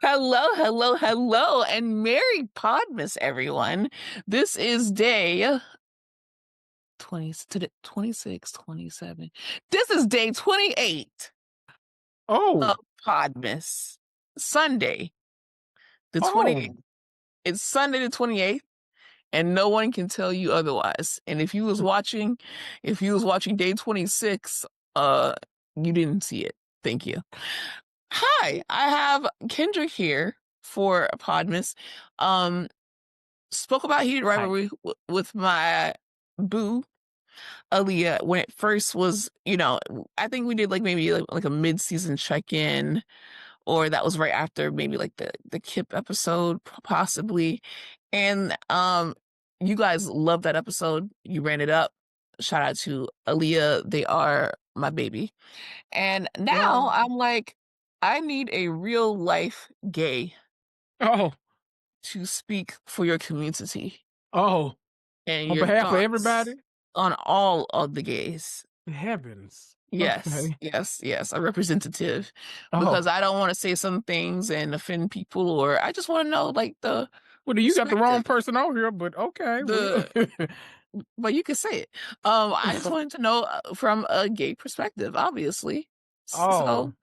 Hello, hello, hello, and Merry Podmas, everyone. This is day 20, today, 26, 27. This is day 28 Oh, of Podmas. Sunday, the 28th. oh, It's Sunday the 28th, and no one can tell you otherwise. And if you was watching day 26, you didn't see it. Thank you. Hi, I have Kendrick here for Podmas. Um, Spoke about Heated hi. Rivalry with my boo Aaliyah when it first was, I think we did like maybe like a mid-season check-in, or that was right after maybe like the Kip episode, possibly. And you guys loved that episode. You ran it up. Shout out to Aaliyah. They are my baby. And now Oh, I'm like, I need a real life gay oh, to speak for your community oh. and On your behalf of everybody? thoughts on all of the gays. Heavens. Yes, Okay. yes, yes, a representative, Oh, because I don't want to say some things and offend people, or I just want to know like the well, you got the perspective, wrong person on here, but okay. the but you can say it. I just wanted to know from a gay perspective, obviously. So,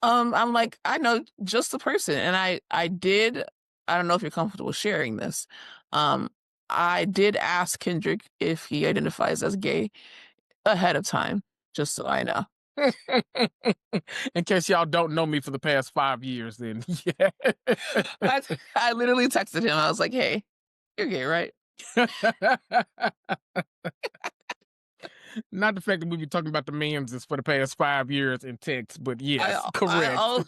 Oh, I'm like, I know just the person, and I did. I don't know if you're comfortable sharing this. Um, I did ask Kendrick if he identifies as gay ahead of time, just so I know. in case y'all don't know me for the past 5 years, then yeah. I I literally texted him. I was like, "Hey, you're gay, right?" Not the fact that we've been talking about the memes for the past 5 years in text, but yes, I correct. al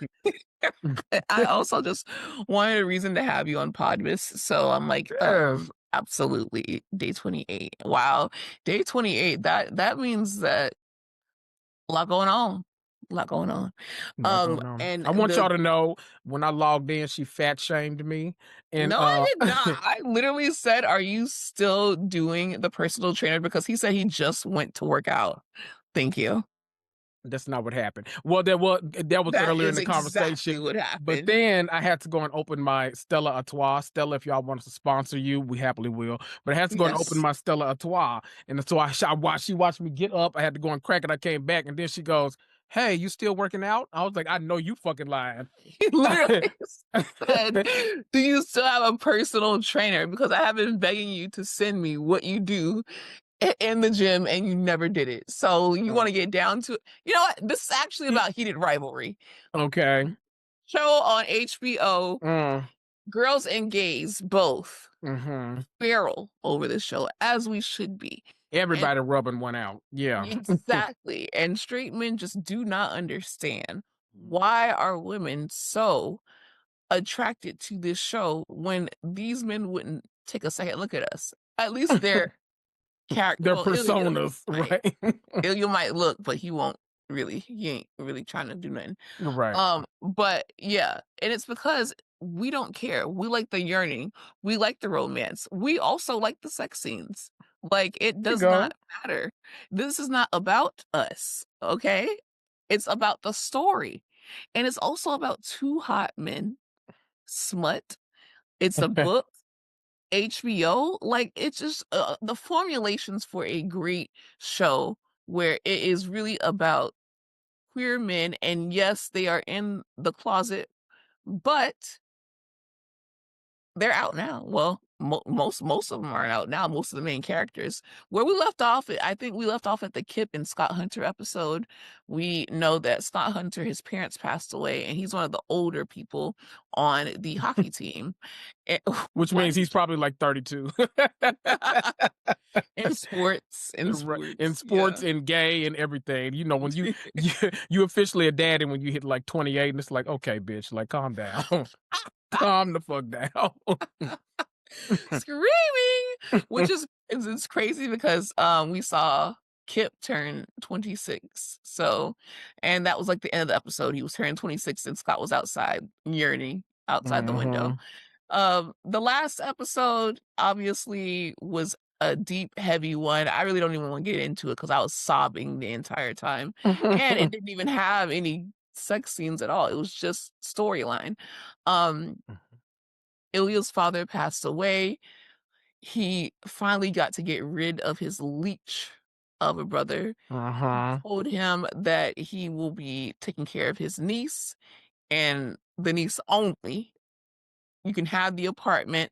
I also just wanted a reason to have you on Podmas, so I'm like, Yes. absolutely, day 28. Wow, day 28, that means that a lot going on, a lot going on. Not going on. And I want the y'all to know when I logged in, she fat shamed me. And No, I did not. I literally said, "Are you still doing the personal trainer?" Because he said he just went to work out. Thank you. that's not what happened. Well, that was That earlier in is the exactly conversation. what But happened. then I had to go and open my Stella Artois. Stella, if y'all want us to sponsor you, we happily will. But I had to go and open Yes. my Stella Artois. And so she watched me get up. I had to go and crack it. I came back. And then she goes, "Hey, you still working out?" I was like, "I know you fucking lying." He literally said, "Do you still have a personal trainer? Because I have been begging you to send me what you do in the gym and you never did it. So you want to get down to it." You know what? This is actually about Heated Rivalry. Okay. Show on HBO, Mm, girls and gays both hmm. feral over this show, as we should be. And Everybody rubbing one out. Yeah. exactly. And straight men just do not understand, why are women so attracted to this show when these men wouldn't take a second look at us. At least their character. Their Well, Ilya personas, might. right? Ilya might look, but he won't really. He ain't really trying to do nothing. Right. But yeah, and it's because we don't care. We like the yearning. We like the romance. We also like the sex scenes. Like, it There you does not go. matter. This is not about us, okay? It's about the story. And it's also about two hot men. Smut. It's a book. HBO. Like, it's just the formulations for a great show where it is really about queer men, and yes, they are in the closet, but they're out now. Well, most of them are out now. Most of the main characters. Where we left off, I think we left off at the Kip and Scott Hunter episode. We know that Scott Hunter, his parents passed away, and he's one of the older people on the hockey team. And, Which why means he's probably like 32. in sports, Right. In yeah. sports and gay and everything. You know, when you officially a daddy when you hit like 28 and it's like, okay, bitch, like calm down. Calm the fuck down. Screaming, which is it's crazy because we saw Kip turn 26. So, and that was like the end of the episode. He was turning 26 and Scott was outside yearning outside the window. Hmm. The last episode obviously was a deep, heavy one. I really don't even want to get into it because I was sobbing the entire time. And it didn't even have any sex scenes at all. It was just storyline. Um, Ilya's father passed away. He finally got to get rid of his leech of a brother. He Uh-huh. told him that he will be taking care of his niece and the niece only. You can have the apartment,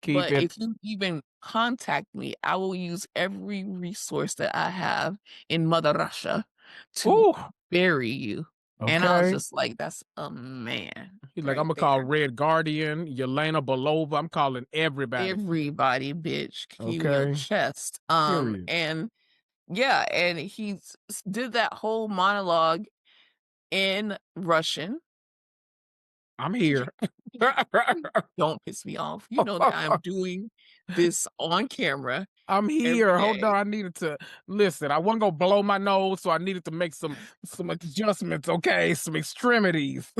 Keep but it. if you even contact me, I will use every resource that I have in Mother Russia to Ooh, bury you. And I was okay. just like, that's a man He's like, I'm right gonna call there. Red Guardian, Yelena Belova. I'm calling everybody. Everybody, bitch, kick you in your Okay. chest. Period. And yeah, and did that whole monologue in Russian. I'm here. Don't piss me off. You know that I'm doing this on camera I'm every here. Hold on. day. I needed to listen. I wasn't gonna blow my nose, so I needed to make some adjustments, okay? Some extremities.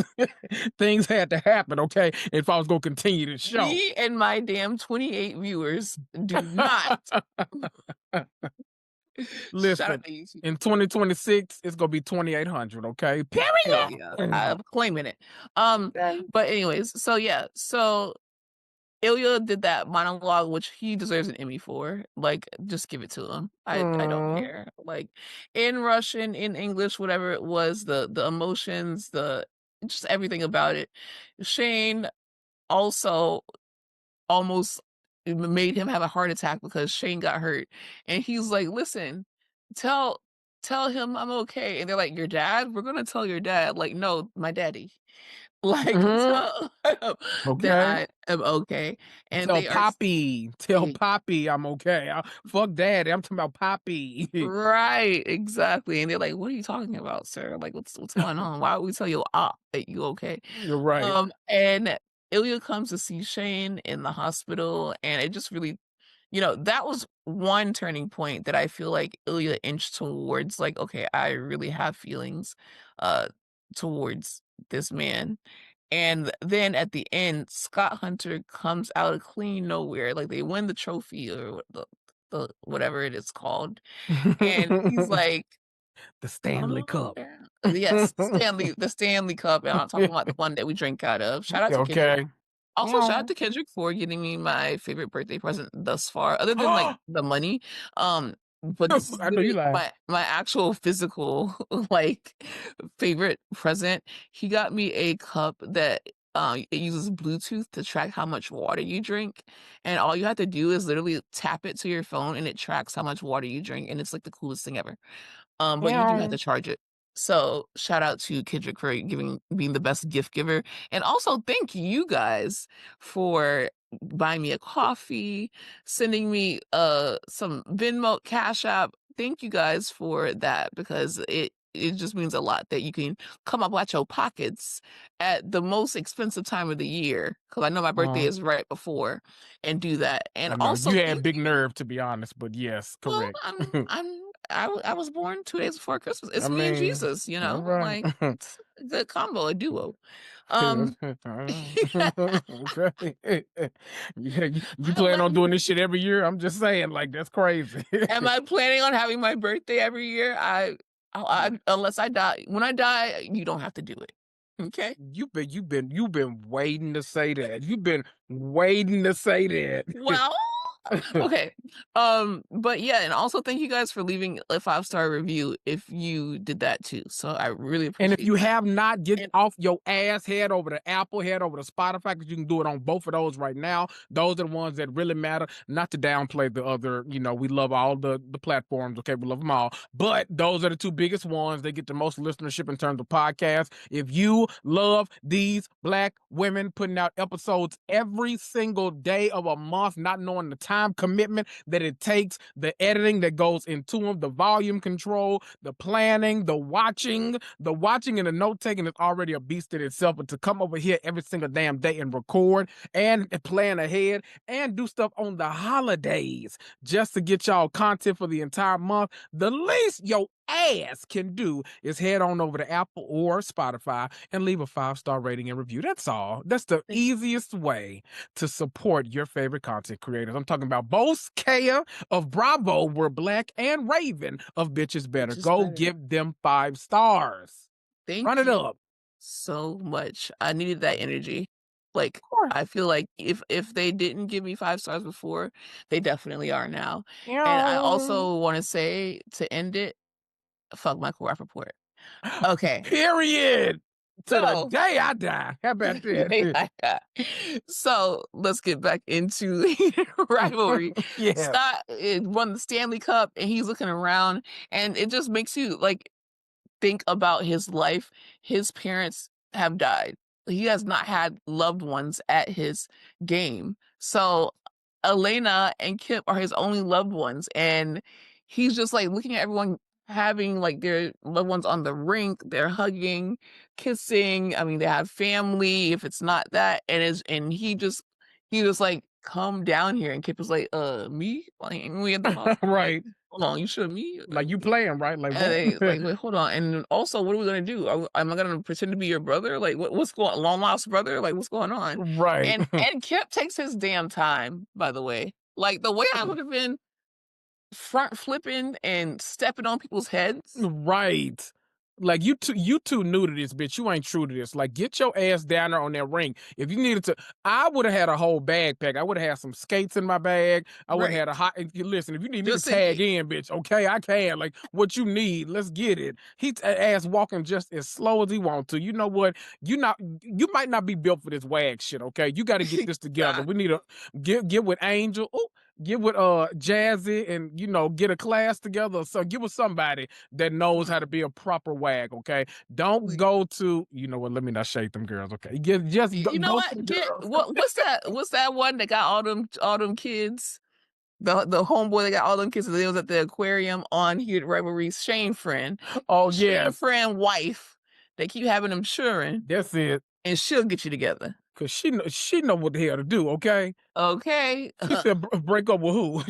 Things had to happen, okay? If I was gonna continue the show. Me and my damn 28 viewers do not shout out Listen, to YouTube. in 2026, it's gonna be 2,800, okay? Hell yeah. Period. I'm claiming it. Um, Okay. but anyways, so yeah, so Ilya did that monologue, which he deserves an Emmy for. Like, just give it to him. I don't Mm. care. Like in Russian, in English, whatever it was, the emotions, the just everything about it. Shane also almost made him have a heart attack because Shane got hurt. And he's like, listen, tell tell him I'm okay. And they're like, your dad? We're gonna tell your dad. Like, no, my daddy. Like, Mhm. tell him that Okay. I am okay. And Tell they are Poppy. Tell saying, Poppy I'm okay. Fuck Daddy. I'm talking about Poppy. right, exactly. And they're like, what are you talking about, sir? Like, what's going on? Why would we tell your op that you okay? You're right. And Ilya comes to see Shane in the hospital, and it just really, that was one turning point that I feel like Ilya inched towards, like, okay, I really have feelings uh towards this man. And then at the end, Scott Hunter comes out of clean nowhere, like they win the trophy or the whatever it is called. And he's The like, Stanley "Oh, Cup. yeah." Yes, the Stanley Cup, and I'm talking about the one that we drink out of. Shout out to Kendrick. Okay. Also, shout out Oh. to Kendrick for getting me my favorite birthday present thus far, other than, like, the money. But this is I know you literally lying. my actual physical, like, favorite present. He got me a cup that, it uses Bluetooth to track how much water you drink, and all you have to do is literally tap it to your phone, and it tracks how much water you drink, and it's, like, the coolest thing ever. But you do have Yeah. to charge it. So, shout out to Kendrick for being the best gift giver, and also thank you guys for buying me a coffee, sending me, some Venmo, Cash App. Thank you guys for that because it just means a lot that you can come up out your pockets at the most expensive time of the year, because I know my birthday Uh, is right before, and do that. And I know also you had thank big you. nerve to be honest, but yes, Well, correct. I was born 2 days before Christmas. I It's me and mean, Jesus, all right. like, it's a good combo, a duo. Um, Okay. Yeah, you I plan love on doing you. this shit every year? I'm just saying, like that's crazy. Am I planning on having my birthday every year? I unless I die. When I die, you don't have to do it. Okay? You've been waiting to say that. You've been waiting to say that. Well, okay. But yeah, and also thank you guys for leaving a 5-star review if you did that too. So I really And if appreciate you that. have not, get And off your ass, head over to Apple, head over to Spotify, because you can do it on both of those right now. Those are the ones that really matter. Not to downplay the other, we love all the platforms, okay? We love them all. But those are the two biggest ones. They get the most listenership in terms of podcasts. If you love these Black women putting out episodes every single day of a month, not knowing the time commitment that it takes, the editing that goes into them, the volume control, the planning, the watching and the note taking is already a beast in itself. But to come over here every single damn day and record and plan ahead and do stuff on the holidays just to get y'all content for the entire month, the least your ass can do is head on over to Apple or Spotify and leave a 5-star rating and review. That's all. That's the thank easiest way to support your favorite content creators. I'm talking about both Kaya of Bravo, We're Black, and Raven of Bitches you. Better. Just Go better. give them 5 stars. Thank Run it you up. so much. I needed that energy. Like, Of course. I feel like if they didn't give me 5 stars before, they definitely are now. And I Meow. also wanna say, to end it, fuck Michael Rappaport. Okay, Period. To the so day I die. How about that? so let's get back into Heated Rivalry. Yeah. Scott, won the Stanley Cup, and he's looking around, and it just makes you, like, think about his life. His parents have died. He has not had loved ones at his game. So Elena and Kip are his only loved ones. And he's just like looking at everyone having like their loved ones on the rink, they're hugging, kissing. I mean, they have family if it's not that. And he just like, come down here. And Kip was like, me? Like, and we at the hospital. Like, Right. hold on, you sure me? Like you playing, right? Like And what? they like, "Wait, hold on, and also, what are we gonna do? Am I gonna pretend to be your brother? Like, what's going long lost brother? Like, what's going on?" Right. And Kip takes his damn time, by the way. Like, the way I would have been front flipping and stepping on people's heads. Right. Like you two new to this, bitch. You ain't true to this. Like, get your ass down there on that ring. If you needed to, I would have had a whole backpack. I would have had some skates in my bag. I would have Right. had a hot. Listen, if you need me to Just in tag case. in, bitch, okay, I can. Like, what you need, let's get it. He ass walking just as slow as he want to. You know what? You might not be built for this wag shit. Okay, you got to get this together. God, We need to get with Angel. Ooh, get with Jazzy, and get a class together. So get with somebody that knows how to be a proper wag, okay? Don't please. go to, you know what, let me not shade them girls, okay? Just You know go to the what? Get girls. what's that one that got all them kids? The homeboy that got all them kids that was at the aquarium on Heated Rivalry's Shane friend. Oh, Shane yes, friend wife. They keep having them children, that's it. and she'll get you together. Cause she know what the hell to do, okay? Okay. She said, break up with who?"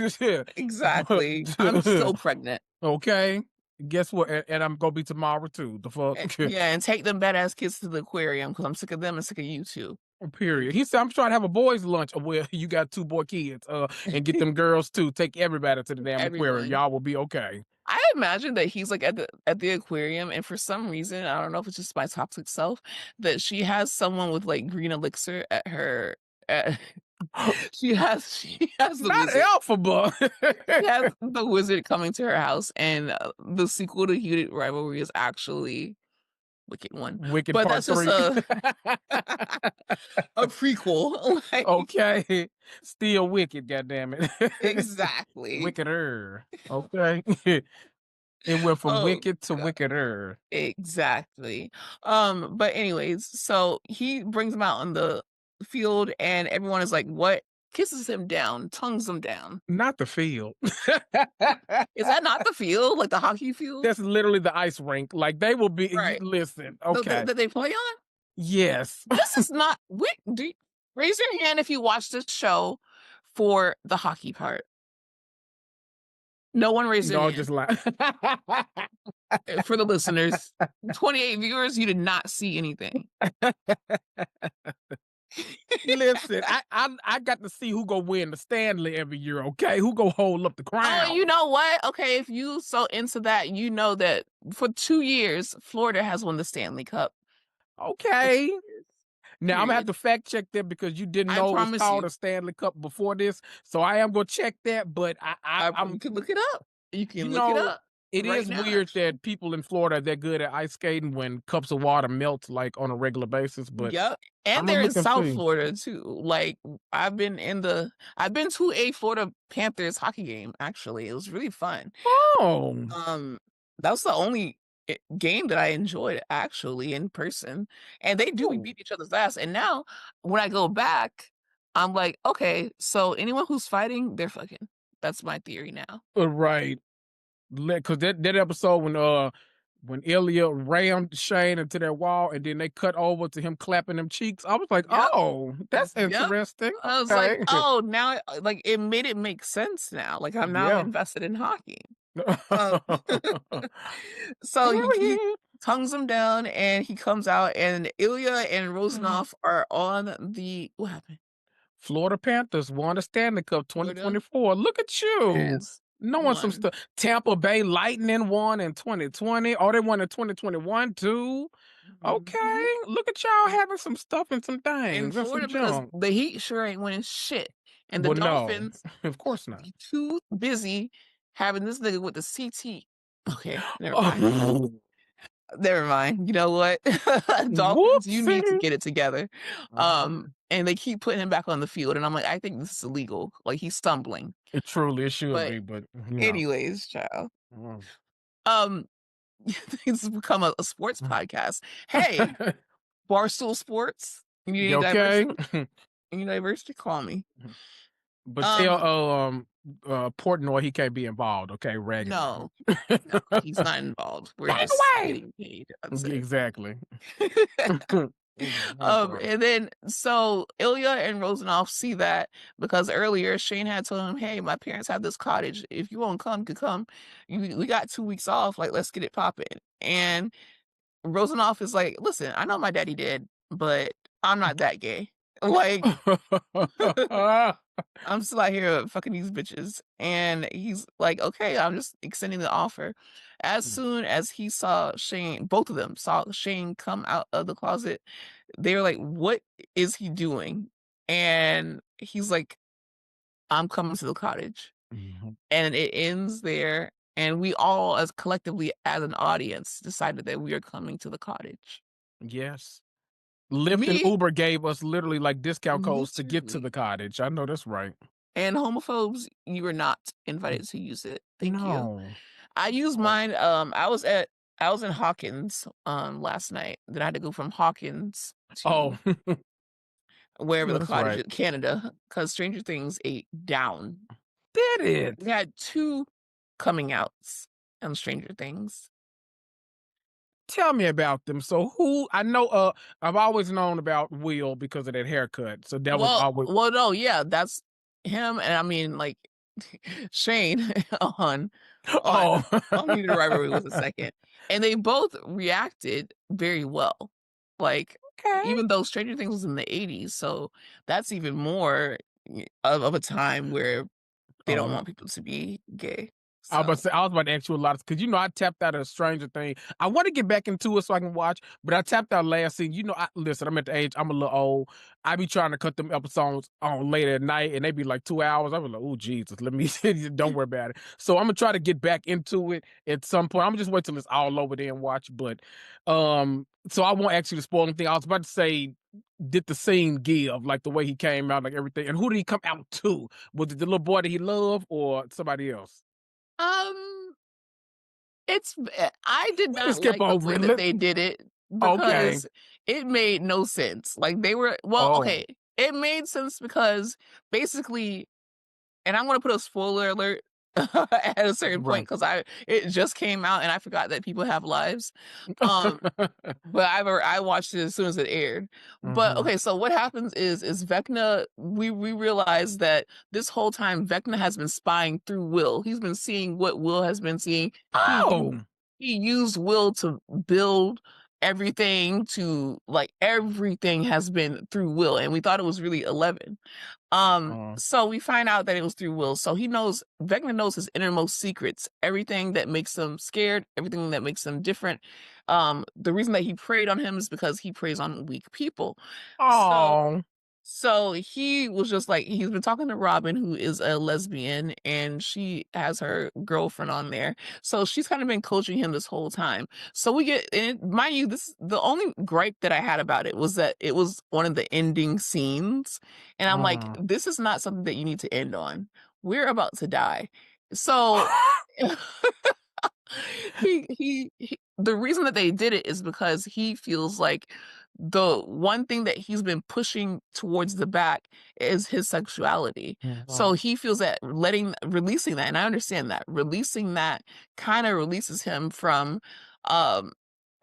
Exactly. I'm still pregnant. Okay. Guess what? And I'm gonna be tomorrow too. The fuck? Yeah, and take them badass kids to the aquarium because I'm sick of them and sick of you too. Period. Thank He you. said, "I'm trying to have a boys' lunch." Well, you got two boy kids. And get them girls too. Take everybody to the damn aquarium. Everyone. Y'all will be okay. I imagine that he's like at the aquarium, and for some reason, I don't know if it's just my toxic self, that she has someone with like green elixir at her. At, she has the Not wizard. alpha, She has the wizard coming to her house, and the sequel to Heated Rivalry is actually Wicked One, Wicked but that's Part just 3. a prequel. Like, Okay. Still wicked, goddamn it. exactly. Wickeder. Okay. It went from Oh wicked to god, wickeder. exactly. But anyways, so he brings him out on the field, and everyone is like, "What?" Kisses him down, tongues him down. Not the field. Is that not the field, like the hockey field? That's literally the ice rink. Like they will be Right. listen, That okay. that they play on? Yes. This is not wait, raise your hand if you watch this show for the hockey part. No one raised their No, hand. just like For the listeners, 28 viewers, you did not see anything. listen, I got to see who go win the Stanley every year, okay? Who go hold up the Oh, and you crown. know what? Okay, if you so into that, you know that for 2 years, Florida has won the Stanley Cup for 2 Okay. years, Now I'm gonna have period. to fact check that because you didn't I know it was promise called you. a Stanley Cup before this. So I am gonna check that, but You I'm can look it up. You you can look it know, up it right is now, weird actually. that people in Florida are that good at ice skating when cups of water melt like on a regular basis, but Yep, and I'm gonna they're in look and South see. Florida too. Like, I've been to a Florida Panthers hockey game, actually. It was really fun. Oh, Um, that was the only game that I enjoyed actually in person, and they do oh, beat each other's ass. And now when I go back, I'm like, okay, so anyone who's fighting, they're fucking. That's my theory now. right. Because that episode when Ilya rammed Shane into that wall and then they cut over to him clapping them cheeks, I was like, Yep, oh, that's yep. interesting. I was like, Okay. oh, now like it made it make sense now. Like I'm now Yeah. invested in hockey. Um, so he Period. tongues him down, and he comes out, and Ilya and Mhm. Rozanov are on the what happened? Florida Panthers won the Stanley Cup Florida. 2024. Look at you. Yes. Knowing some One. stuff. Tampa Bay Lightning won in 2020. Oh, they won in 2021 too. Mhm. Okay, look at y'all having some stuff and some In things and some Florida because junk. the Heat sure ain't winning shit, and the Well, no, Dolphins of course not. too busy having this nigga with the CT. Okay, never mind. Oh, Never mind. You know what? Dolphins, you need to whoopsie. get it together. Mhm. And they keep putting him back on the field, and I'm like, I think this is illegal. Like he's stumbling. It should But be, but anyways, child. Mm. Um, it's become a sports podcast. Hey, Barstool Sports. You need You okay? diversity? You need diversity? Call me. But tell Um, Portnoy he can't be involved. Okay, raggedy. no, no, he's not involved. We're Take just away. getting paid. That's it. Exactly. I'm sorry. And then so Ilya and Rosenoff see that because earlier Shane had told him, "Hey, my parents have this cottage. If you won't come, you could come. We got 2 weeks off. Like, let's get it popping." And Rosenoff is like, "Listen, I know my daddy did, but I'm not that gay. Like, I'm still out here fucking these bitches." And he's like, "Okay, I'm just extending the offer." As soon as he saw Shane, both of them saw Shane come out of the closet, they were like, "What is he doing?" And he's like, "I'm coming to the cottage." Mhm. And it ends there. And we all, as collectively as an audience, decided that we are coming to the cottage. Yes. Lyft and Me, Uber gave us literally like discount codes to get to literally. the cottage. I know that's right. And homophobes, you were not invited to use it. Thank you. No. I used Oh, mine. I was in Hawkins last night. Then I had to go from Hawkins oh. to wherever No, the that's cottage right. is, Canada, because Stranger Things ate down. Did it? We had two coming outs on Stranger Things. Tell me about them. So who I know I've always known about Will because of that haircut. So that was always No, yeah, that's him, and I mean, like, Shane on on Oh. Heated Rivalry was a second, and they both reacted very well. Like, Okay. even though Stranger Things was in the '80s, so that's even more of a time where they don't Oh, want people to be gay. I So, was about to ask you a lot because I tapped out of Stranger Thing. I want to get back into it so I can watch, but I tapped out last season. Listen, I'm at the age, I'm a little old. I be trying to cut them episodes on late at night, and they be like 2 hours. I was like, oh Jesus, let me don't worry about it. So I'm gonna try to get back into it at some point. I'm gonna just wait till it's all over there and watch. But so I won't actually spoil anything. I was about to say, did the scene give like the way he came out, like everything, and who did he come out to? Was it the little boy that he loved or somebody else? um, I did We can not skip like the over way it. that they did it Okay. because it made no sense. Like, they were Oh, okay, it made sense because basically, and I'm gonna put a spoiler alert at a certain point right. because I it just came out and I forgot that people have lives. Um, but I watched it as soon as it aired. But Mhm. okay, so what happens is Vecna, we realize that this whole time Vecna has been spying through Will. He's been seeing what Will has been seeing. Oh. He used Will to build everything, to like everything has been through Will, and we thought it was really 11. Uh, So we find out that it was through Will. So Vecna knows his innermost secrets, everything that makes him scared, everything that makes him different. The reason that he preyed on him is because he preys on weak people. So oh. he was just like, he's been talking to Robin, who is a lesbian, and she has her girlfriend on there. So she's kind of been coaching him this whole time. So we get, and mind you, this the only gripe that I had about it was that it was one of the ending scenes, and I'm like, Uh. this is not something that you need to end on. We're about to die. So the reason that they did it is because he feels like the one thing that he's been pushing towards the back is his sexuality. So Mhm. he feels that releasing that, and I understand that releasing that kind of releases him from um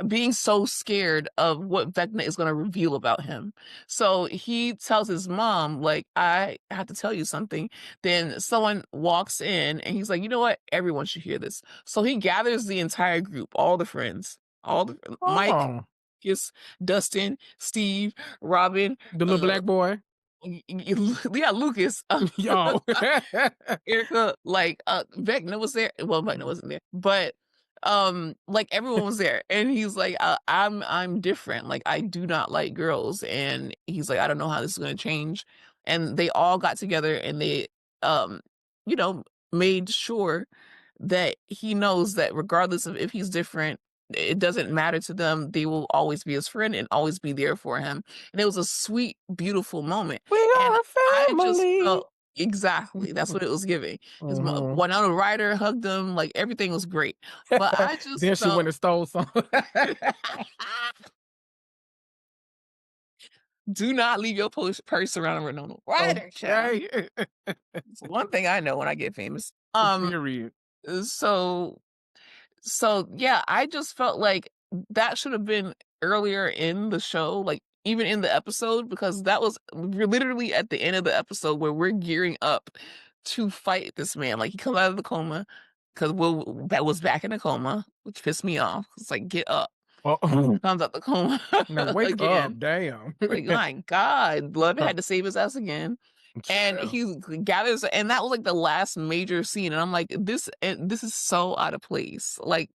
being so scared of what Vecna is going to reveal about him. So he tells his mom, like, I have to tell you something. Then someone walks in and he's like, you know what? Everyone should hear this. So he gathers the entire group, all the friends, all the Mike, Oh. Kiss, Dustin, Steve, Robin, The little uh, black boy? Yeah, Lucas. Yo. Erica, like, Vecna was there. Well, Vecna wasn't there, but like everyone was there, and he's like, I'm different. Like, I do not like girls, and he's like, I don't know how this is gonna change. And they all got together, and they, um, you know, made sure that he knows that regardless of if he's different, it doesn't matter to them. They will always be his friend and always be there for him. And it was a sweet, beautiful moment. We And are a I just family. felt exactly that's what it was giving. His Mhm. Winona Ryder hugged him, like everything was great. But I just Then she went felt and stole some. do not leave your purse around a Winona Ryder, child. Okay. It's one thing I know when I get famous. Period. So yeah, I just felt like that should have been earlier in the show, like even in the episode, because that was we're literally at the end of the episode where we're gearing up to fight this man. Like he comes out of the coma because Will that was back in the coma, which pissed me off. It's like get up, Uh-oh. comes out the coma Now wake again. up, damn. Like my God, Love had to save his ass again. And Yeah. he gathers, and that was like the last major scene, and I'm like, this is so out of place. Like,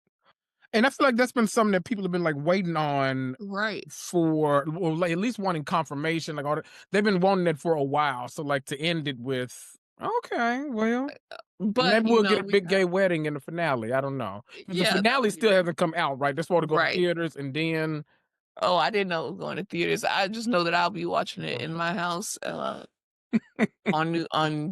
And I feel like that's been something that people have been like waiting on right. for, or like at least wanting confirmation. Like they've been wanting it for a while. So like to end it with, okay, well, But maybe you we'll know, get a we big have gay wedding in the finale. I don't know. 'Cause the yeah, that finale would be still nice. hasn't come out, right? That's supposed to go to Right. theaters and then Oh, I didn't know it was going to theaters. I just know that I'll be watching it in my house on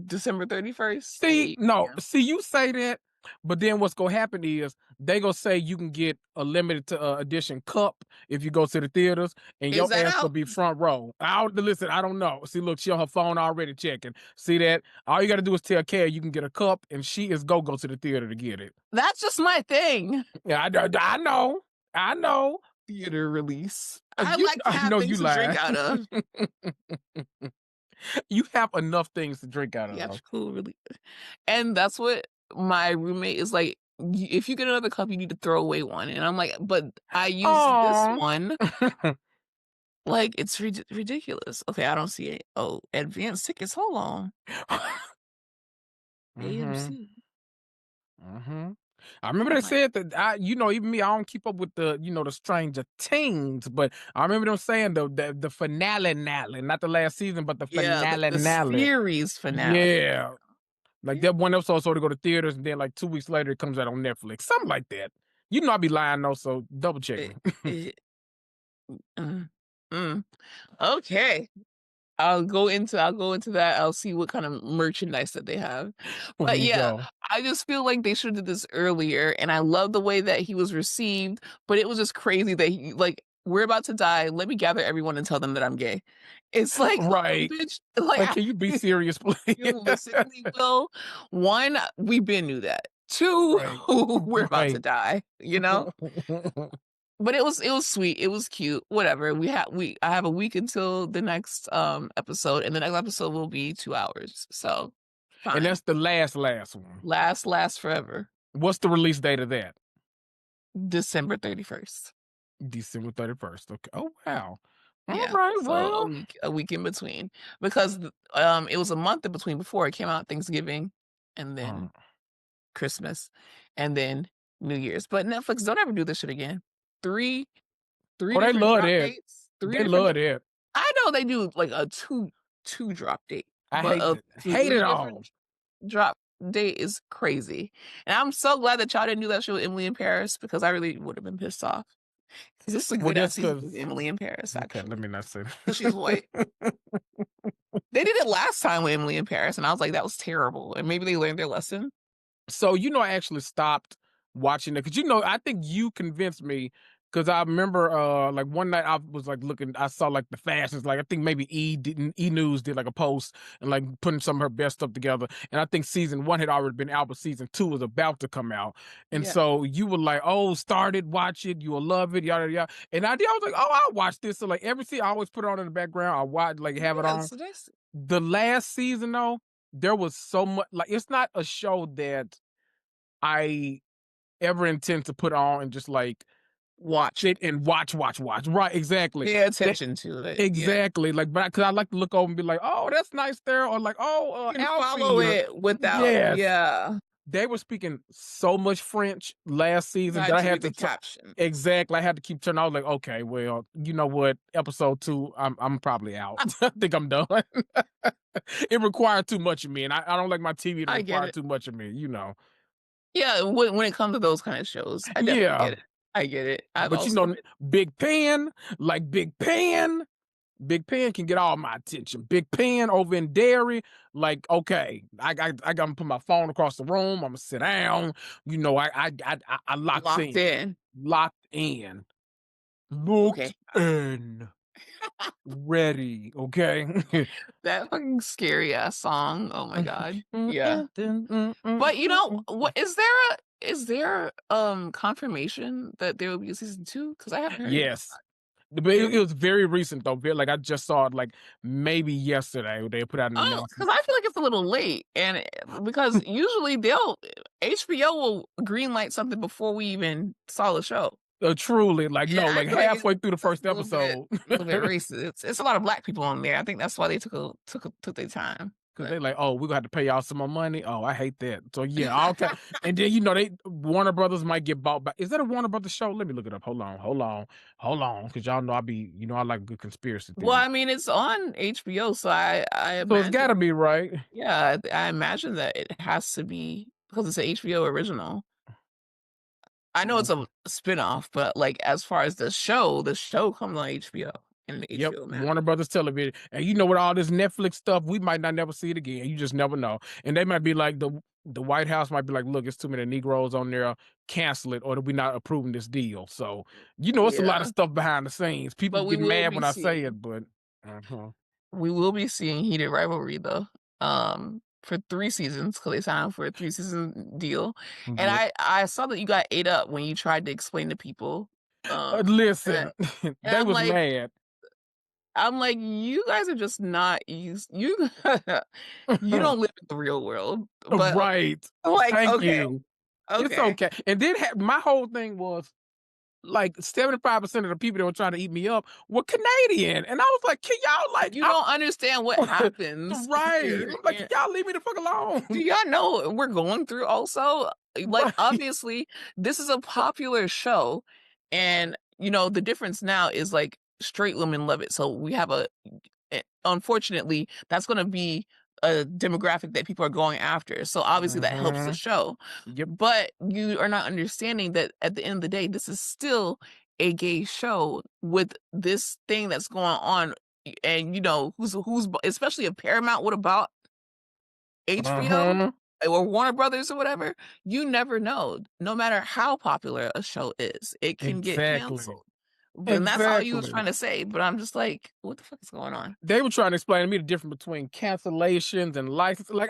December 31st at see, 8 no, p.m. see, you say that, but then what's gonna happen is they gonna say you can get a limited edition cup if you go to the theaters, and Is your that ass gonna out? be front row. I don't listen. I don't know. See, look, she on her phone already checking. See that? All you gotta do is tell Kay you can get a cup, and she is go to the theater to get it. That's just my thing. Yeah, I know. I know. Theater release. I You, like to I have know you things to drink lying. out of. You have enough things to drink out of. Theatrical release. And that's what my roommate is like, if you get another cup, you need to throw away one. And I'm like, but I use this Oh. one. Like, it's ridiculous. Okay, I don't see it. Oh, advanced tickets. Hold on. Mhm. AMC. Mhm. I remember Oh they my. said that even me, I don't keep up with the Stranger Things, but I remember them saying the finale, not the last season, but the Yeah, the finale. series finale. Yeah, like that one episode sort of go to theaters, and then like 2 weeks later it comes out on Netflix, something like that. You know I be lying though, so double check It, me. it, mm, mm. Okay. I'll go into that. I'll see what kind of merchandise that they have. There But you yeah, go. I just feel like they should have did this earlier, and I love the way that he was received, but it was just crazy that he like, "We're about to die. Let me gather everyone and tell them that I'm gay." It's like, Right. bitch, like, Like, can you be serious, please? realistically, Will, 1, we been knew that. 2, Right. we're about to Right. die, you know? But it was sweet, it was cute, whatever. I have a week until the next, episode, and the next episode will be 2 hours, so And fine. that's the last one. Last forever. What's the release date of that? December 31st. December 31st. Okay. Oh, wow. All Yeah, right. so Well, a week in between, because it was a month in between before it came out Thanksgiving, and uh, then Christmas, and then New Year's. But Netflix, don't ever do this shit again. 3 3 oh, they different love drop that. dates, 3 They different love dro that. I know they do like a 2 drop date, I but hate a that. Hate it 3 different all. drop date is crazy. And I'm so glad that y'all didn't do that show with Emily in Paris, because I really would have been pissed off. Because this is a Well, good that's ass season because, with Emily in Paris, okay, let actually, me not say because she's white. that. They did it last time with Emily in Paris, and I was like, that was terrible. And maybe they learned their lesson. So, I actually stopped watching it because I think you convinced me because I remember like one night I was like looking, I saw like the fashions, like I think maybe E News did like a post and like putting some of her best stuff together. And I think season one had already been out, but season two was about to come out. And Yeah. so you were like, oh, start it, watch it, you will love it, yada yada. And I did, I was like, oh, I'll watch this. So like every season I always put it on in the background. I watch, like have it Yeah, on. so that's The last season though, there was so much, like it's not a show that I ever intend to put on and just like Watch sit it. and watch. Right, exactly. Pay That attention to it. Yeah. exactly, like, but because I like to look over and be like, "Oh, that's nice there," or like, "Oh, You can follow Alfie," or it without yes. yeah. They were speaking so much French last You season that had I to had read to the caption. exactly, I had to keep turning. I was like, "Okay, well, you know what? Episode 2, I'm probably out. I think I'm done." It required too much of me, and I don't like my TV to I get require it. too much of me, you know? Yeah, when it comes to those kind of shows, I definitely Yeah, get it. I get it. I've but, you also know, been Big Pen, like Big Pen can get all my attention. Big Pen over in Derry, like, okay, I gotta put my phone across the room. Imma sit down. You know, I locked locked in. in. Locked in. Looked Okay. in. Ready, okay? That fucking scary ass song. Oh my god. Yeah. But you know, what is there confirmation that there will be a season 2? Because I haven't heard anything. Yes. But it Really? was very recent though, like, I just saw it, like, maybe yesterday, they put out an Oh, because announcement. I feel like it's a little late, and because usually they'll HBO will greenlight something before we even saw the show. Truly, like, And no, I like, feel like halfway through the it's first episode. a little bit racist. It's a lot of black people on there. I think that's why they took their time. 'Cause But they like, "Oh, we're gonna have to pay y'all some more money." Oh, I hate that. So, yeah, all ki and then, you know, they Warner Brothers might get bought by is that a Warner Brothers show? Let me look it up. Hold on, because y'all know I like a good conspiracy well, theory. I mean, it's on HBO, so I So it's gotta imagine be right. yeah, I imagine that it has to be because it's a HBO original. I know it's a spinoff, but, like, as far as the show comes on HBO and the Yep, HBO Max. Warner Brothers Television. And you know, with all this Netflix stuff, we might not never see it again. You just never know. And they might be like the White House might be like, look, it's too many Negroes on there, cancel it, or we're not approving this deal. So, you know, it's a lot of Yeah, stuff behind the scenes. People but get mad when I say it, but uh-huh. we will be seeing Heated Rivalry, though, for 3 seasons because they signed for a 3-season deal, and Yep. I saw that you got ate up when you tried to explain to people, that Listen, and they was mad. I'm like, "You guys are just not used you you don't live in the real world." But, Right. like, Thank okay, you. It's okay. okay. And then my whole thing was like 75% of the people that were trying to eat me up were Canadian. And I was like, can y'all like You don't understand what happens right. here, I'm like, can y'all leave me the fuck do alone? y'all know what we're going through also? Like, Right. obviously, this is a popular show, and, the difference now is, like, straight women love it, so we have unfortunately, that's gonna be a demographic that people are going after, so obviously that helps the Mhm. show, Yep. but you are not understanding that at the end of the day, this is still a gay show with this thing that's going on, and, especially if Paramount would have bought HBO Uh-huh. or Warner Brothers or whatever, you never know. No matter how popular a show is, it can get Exactly. canceled. And that's all you was Exactly. trying to say, but I'm just like, "What the fuck is going on?" They were trying to explain to me the difference between cancellations and license. Like,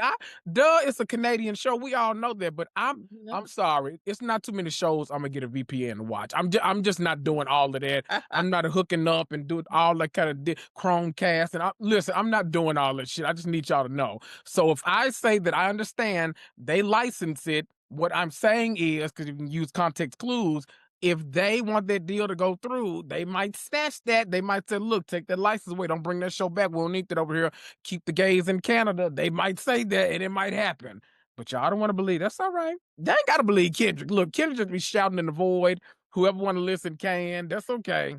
duh, it's a Canadian show. We all know that, but I'm No. sorry. It's not too many shows I'm gonna get a VPN to watch. I'm just not doing all of that. I'm not hooking up and doing all that kind of Chromecast. And listen, I'm not doing all that shit. I just need y'all to know. So if I say that I understand they license it, what I'm saying is because you can use context clues if they want that deal to go through, they might snatch that. They might say, look, take that license away. Don't bring that show back. We don't need that over here. Keep the gays in Canada. They might say that and it might happen. But y'all don't want to believe. That's all right. They ain't got to believe Kendrick. Look, Kendrick just be shouting in the void. Whoever want to listen can. That's okay.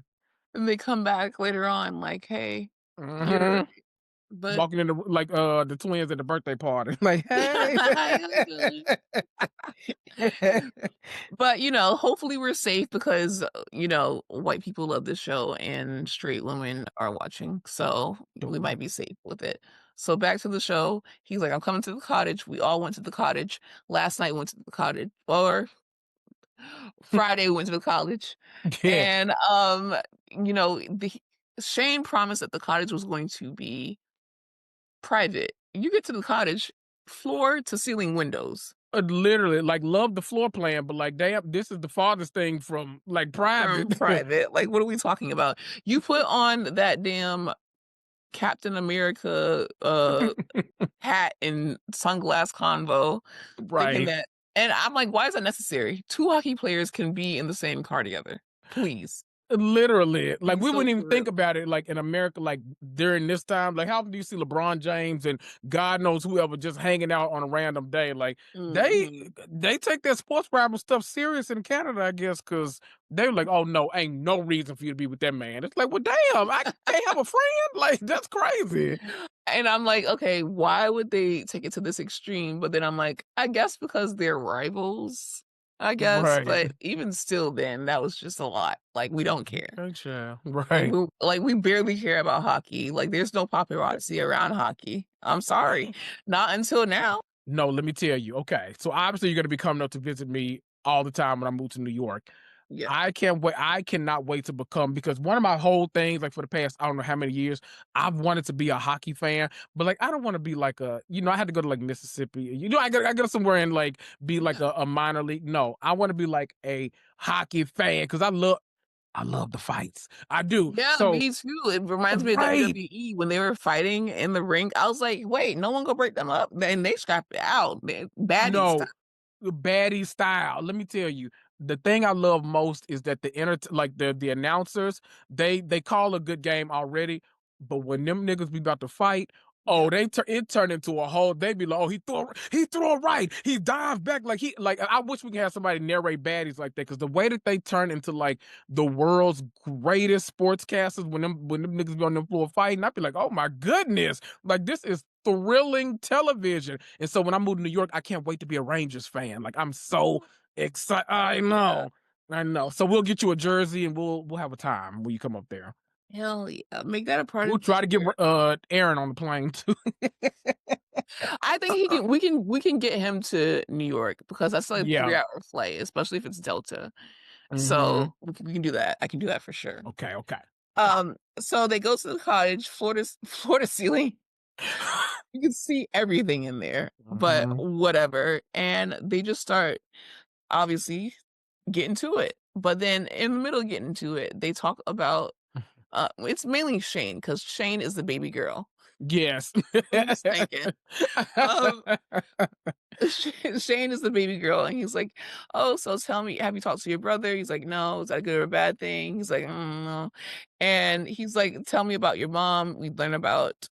And they come back later on like, "Hey, you're Hmm. right." But Walking in the like the twins at the birthday party. Like, hey. but, hopefully we're safe because, white people love this show and straight women are watching, so we might be safe with it. So back to the show, he's like, "I'm coming to the cottage." We all went to the cottage. Last night we went to the cottage, or Friday we went to the college, Yeah. and, the Shane promised that the cottage was going to be private. You get to the cottage, floor to ceiling windows Literally, like, love the floor plan, but like, damn, this is the farthest thing from like private. from private. Like, what are we talking about? You put on that damn Captain America, hat and sunglass convo, thinking Right. that and I'm like, "Why is that necessary? 2 hockey players can be in the same car together." Please. Literally, like, Be we so wouldn't even for real. think about it, like, in America, like, during this time, like, how often do you see LeBron James and God knows whoever just hanging out on a random day? Like, they Mhm. they take that sports rival stuff serious in Canada, I guess, because 'cause they're like, "Oh, no, ain't no reason for you to be with that man." It's like, "Well, damn, I can't have a friend?" Like, that's crazy. And I'm like, "Okay, why would they take it to this extreme?" But then I'm like, "I guess because they're rivals, I guess." Right. But even still then, that was just a lot. Like, we don't care. Okay, child. Right. We barely care about hockey. Like, there's no paparazzi around hockey. I'm sorry. Not until now. No, let me tell you. Okay, so obviously you're gonna be coming up to visit me all the time when I move to New York. Yeah. I can't wait. I cannot wait to become because one of my whole things, like for the past, I don't know how many years, I've wanted to be a hockey fan, but like I don't want to be like I had to go to like Mississippi. I got somewhere and like be like Yeah. a minor league. No, I want to be like a hockey fan because I love the fights. I do. Yeah, So me too. It reminds me of right. WWE when they were fighting in the ring. I was like, "Wait, no one go break them up." Then they scrapped it out. They baddie style. No, baddie style. Let me tell you, the thing I love most is that the announcers, they call a good game already, but when them niggas be about to fight, oh, Yeah. it turned into a whole. They be like, oh, he threw it right, he dived back like I wish we could have somebody narrate baddies like that because the way that they turn into like the world's greatest sportscasters when them niggas be on the floor fighting, I'd be like, oh my goodness, like this is thrilling television. And so when I move to New York, I can't wait to be a Rangers fan. Like I'm so excited. I Yeah. know. I know. So we'll get you a jersey and we'll have a time when you come up there. Hell yeah. Make that a part We'll of this try to get year. Aaron on the plane too. I think he can we can get him to New York because that's like a Yeah. 3-hour flight, especially if it's Delta. Hmm. So we can do that. I can do that for sure. Okay, okay. So they go to the cottage, floor to ceiling. You can see everything in there, but Hmm. whatever. And they just start obviously getting to it. But then in the middle of getting to it, they talk about it's mainly Shane because Shane is the baby girl Yes. who's thinking. Um Shane is the baby girl, and he's like, "Oh, so tell me, have you talked to your brother?" He's like, "No, is that a good or a bad thing?" He's like, No." And he's like, "Tell me about your mom." We learn about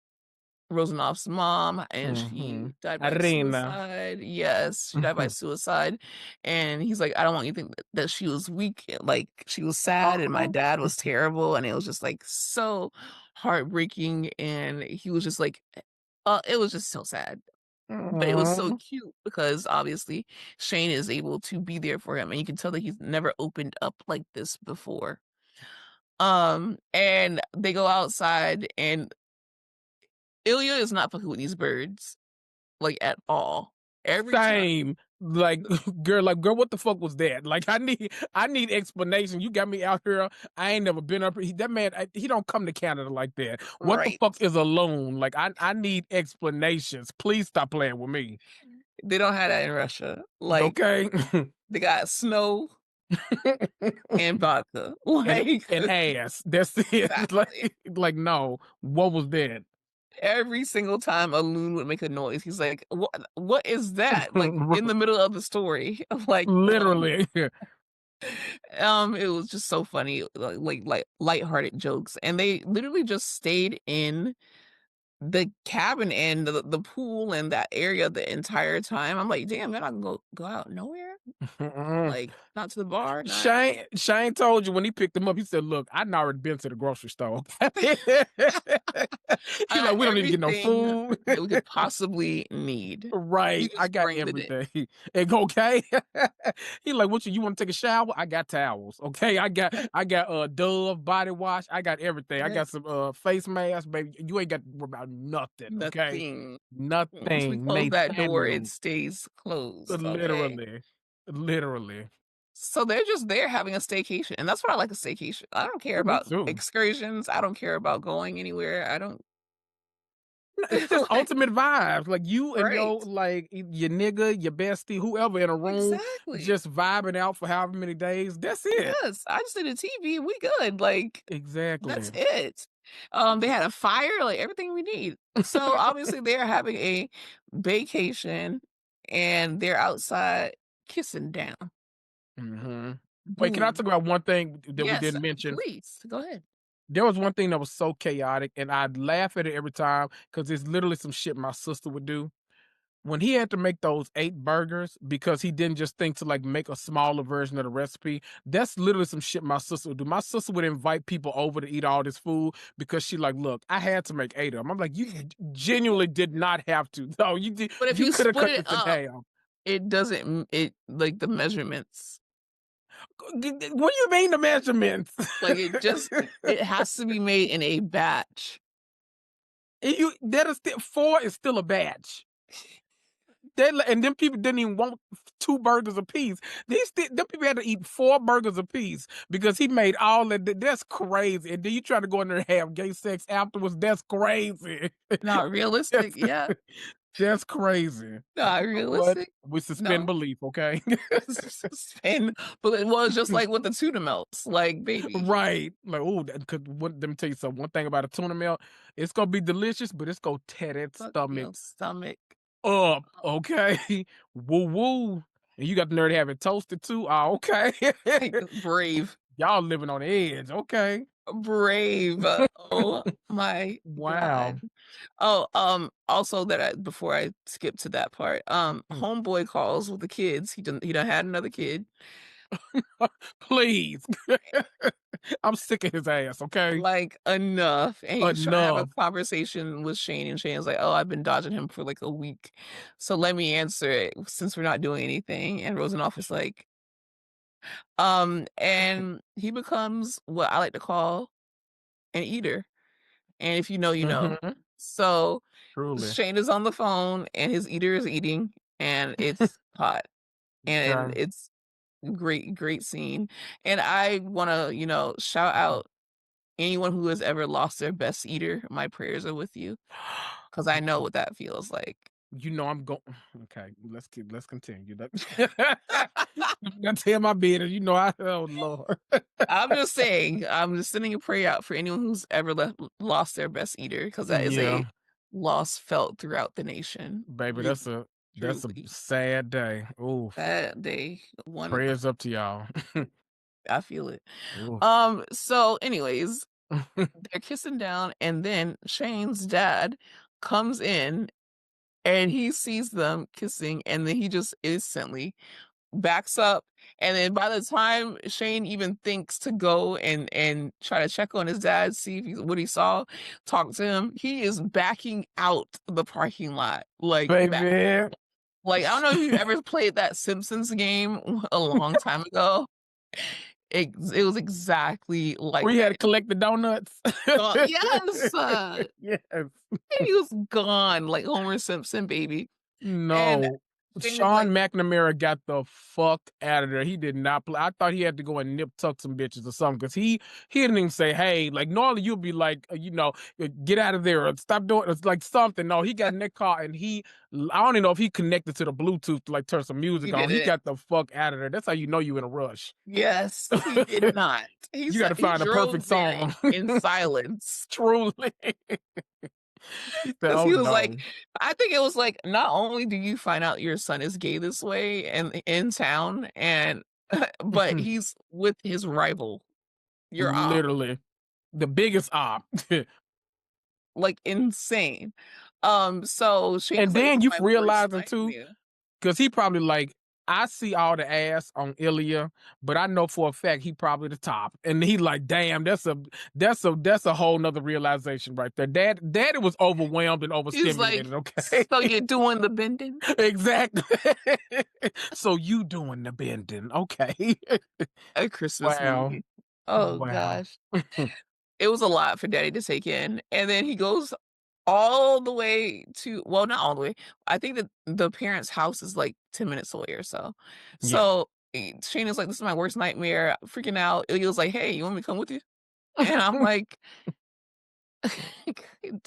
Rosenoff's mom, and Hmm. she died by Arena. suicide. Yes, she died by suicide. And he's like, "I don't want you to think that she was weak, like she was sad, and my Oh. dad was terrible." And it was just like so heartbreaking. And he was just like, it was just so sad. But it was so Mhm. cute because obviously Shane is able to be there for him, and you can tell that he's never opened up like this before. And they go outside, and Ilya is not fucking with these birds, like, at all. Every time. Same. Like, girl, what the fuck was that? Like, I need explanation. You got me out here. I ain't never been up here. That man, he don't come to Canada like that. What the Right. fuck is a loon? Like, I need explanations. Please stop playing with me. They don't have that in Russia. Like, Okay. they got snow and vodka. and Like, and ass. That's it. exactly. Like no. What was that? Every single time a loon would make a noise, he's like, what is that?" Like, in the middle of the story. Like, Literally. it was just so funny, like lighthearted jokes, and they literally just stayed in the cabin and the pool and that area the entire time. I'm like, "Damn, they're not gonna go out nowhere? Like, not to the bar, not." Shane told you when he picked him up, he said, "Look, I'd already been to the grocery store." I He's got like, "We don't need to get no everything food." that we could possibly need. You Right. I just got bring the dick. everything. And okay. He like, "What you want to take a shower? I got towels. Okay. I got Dove body wash. I got everything. I Yeah, got some face masks, baby. You ain't got to worry about nothing, okay? nothing. Once we Nothing. close that door, it Nathaniel. stays closed, okay? Literally. Literally. So they're just there having a staycation, and that's what I like a staycation. I don't care Oh, me about too. excursions, I don't care about going anywhere, I don't No, it's just like ultimate vibes. Like you and right. your your nigga, your bestie, whoever in a room, Exactly. just vibing out for however many days. That's it. Yes, I just need a TV, we good, like, that's Exactly. it. They had a fire, like, everything we need. So, obviously, they're having a vacation, and they're outside kissing down. Hmm. Wait, can I Boom. talk about one thing that we Yes, didn't mention? please, go ahead. There was one thing that was so chaotic, and I'd laugh at it every time because it's literally some shit my sister would do. When he had to make those 8 burgers because he didn't just think to, like, make a smaller version of the recipe, that's literally some shit my sister would do. My sister would invite people over to eat all this food because she like, "Look, I had to make 8 of them." I'm like, "You genuinely did not have to. No, But if you you coulda split cut it this in up, half." it doesn't it like, the measurements, What do you mean the measurements? like, it has to be made in a batch. You that is still 4 is still a batch. And them people didn't even want 2 burgers apiece. Them people had to eat 4 burgers apiece because he made all of that. That's crazy. And then you try to go in there and have gay sex afterwards. That's crazy. Not realistic, That's, yeah. that's crazy. Not But realistic, we suspend no. belief, okay? And but it was just like with the tuna melts, like, baby, Right. Like, oh, because let me tell you something. One thing about a tuna melt, it's gonna be delicious, but it's gonna tear that fuck stomach your stomach up, up, okay? Woo woo. And you got the nerve to have it toasted too? Oh, okay. like, brave. Y'all living on the edge, okay. Brave. Oh my god. Wow. Oh, also that before I skip to that part, Mm. homeboy calls with the kids. He done had another kid. Please. I'm sick of his ass, okay? Like, enough. And he's trying to have a Enough. conversation with Shane, and Shane's like, "Oh, I've been dodging him for like a week. So let me answer it since we're not doing anything." And Rosenoff is like, and he becomes what I like to call an eater. And if you know, you know. Mhm. So Truly. Shane is on the phone and his eater is eating and it's hot and Okay. it's great, great scene. And I wanna, shout out anyone who has ever lost their best eater. My prayers are with you because I know Oh, what that feels like. you know I'm going. Okay, let's continue. That's tear my beard, you know I oh Lord. I'm just saying, I'm just sending a prayer out for anyone who's ever lost their best eater because that is a Yeah, loss felt throughout the nation. baby, Really, that's a truly. sad day. Oof. That day, one Prayers up to y'all. I feel it. Oof. So anyways, they're kissing down, and then Shane's dad comes in and he sees them kissing, and then he just instantly backs up. And then by the time Shane even thinks to go and try to check on his dad, see if what he saw, talk to him, he is backing out the parking lot. Baby. Like I don't know if you've ever played that Simpsons game a long time ago. It was exactly like We had that. to collect the donuts. Yes, Yes. he was gone like Homer Simpson, baby. And No. Shane was Sean like, McNamara got the fuck out of there. He did not play. I thought he had to go and nip tuck some bitches or something because he didn't even say, hey, like normally you'd be like, get out of there or stop doing it's like something. No, he got in that car and I don't even know if he connected to the Bluetooth to like turn some "He music on. did He it." got the fuck out of there. That's how you know you in a rush. Yes, he did not. You got to He find a perfect drove there song. in silence Truly. He said, because oh he was like, no. I think it was like, not only do you find out your son is gay this way and in town, and but he's with his rival, your op, Literally. The biggest op. like insane. So Shane And is like, this then is you my worst realizing too, nightmare. because he probably like, I see all the ass on Ilya, but I know for a fact he probably the top. And he like, damn, that's a whole nother realization right there. Daddy was overwhelmed and He's like, overstimulated, okay? so you're doing the bending Exactly. So you doing the bending, okay. a Christmas Wow. movie. Oh Wow. gosh. It was a lot for daddy to take in. And then he goes all the way to, well, not all the way. I think that the parents' house is like 10 minutes away or so. Yeah. So Shane is like, this is my worst nightmare, freaking out. Ilya was like, hey, you want me to come with you? And I'm like,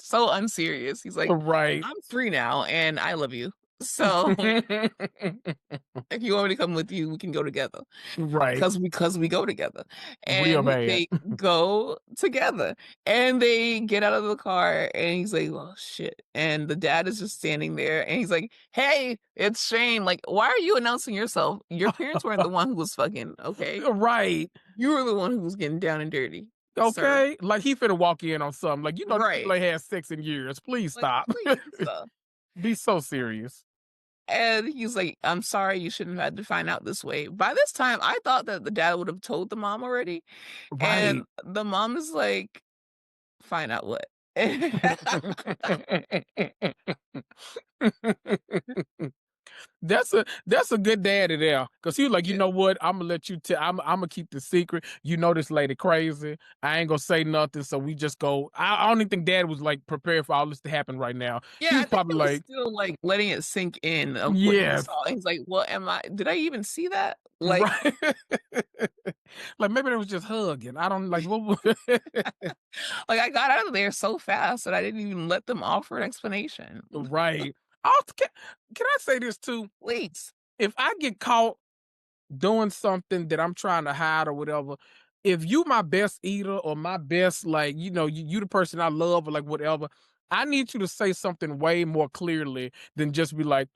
so unserious. He's like, Right. I'm free now and I love you. So if you want me to come with you, we can go together. Right. Because we go together, Real and bad. they go together, and they get out of the car, and he's like, "Oh, shit," and the dad is just standing there, and he's like, "Hey, it's Shane, like, why are you announcing yourself? Your parents weren't the one who was fucking, okay? Right. You were the one who was getting down and dirty, sir." Okay. Like he finna walk in on something. Like, this Right. people ain't had sex in years. Please Like, stop. please, Be so serious. and he's like, "I'm sorry, you shouldn't have had to find out this way." By this time, I thought that the dad would have told the mom already, and Right. the mom is like, "Find out what?" That's a good daddy there, cause he was like, "You Yeah. know what? Imma let you tell Imma keep the secret. You know this lady crazy. I ain't gonna say nothing, so we just go." I don't even think dad was, like, prepared for all this to happen right now. He Yeah, was I think probably he was like, still, like, letting it sink in of what he "Yes." saw. He's like, "Well, did I even see that?" Like Right. Like, maybe they was just hugging. I don't like, what wa like, I got out of there so fast that I didn't even let them offer an explanation. Right. Also, can I say this too? Please. If I get caught doing something that I'm trying to hide or whatever, if you my best eater or my best, like, you the person I love or like whatever, I need you to say something way more clearly than just be like,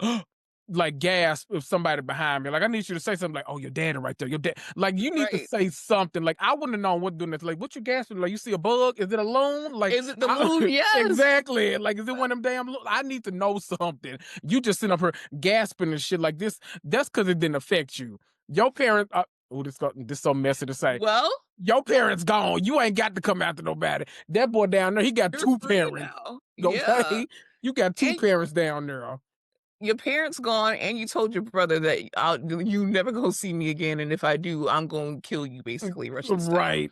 like gasp if somebody behind me. Like I need you to say something like, "Oh, your daddy right there. Your dad." Like you need to Right. say something. Like I wouldn't have known what doing this. Like what you gasping? Like you see a bug? Is it a loon? Like Is it the loon? Yes. exactly. Like is it one of them damn? I need to know something. You just sitting up here gasping and shit like this. That's because it didn't affect you. Your parents. Oh, this so messy to say. Well, Your parents gone. You ain't got to come after nobody. That boy down there, he got you're two free parents. now. Yeah. Okay, you got two And parents down there. your parents gone, and you told your brother that you never gonna see me again, and if I do, I'm gonna kill you, basically, Russian style. Right.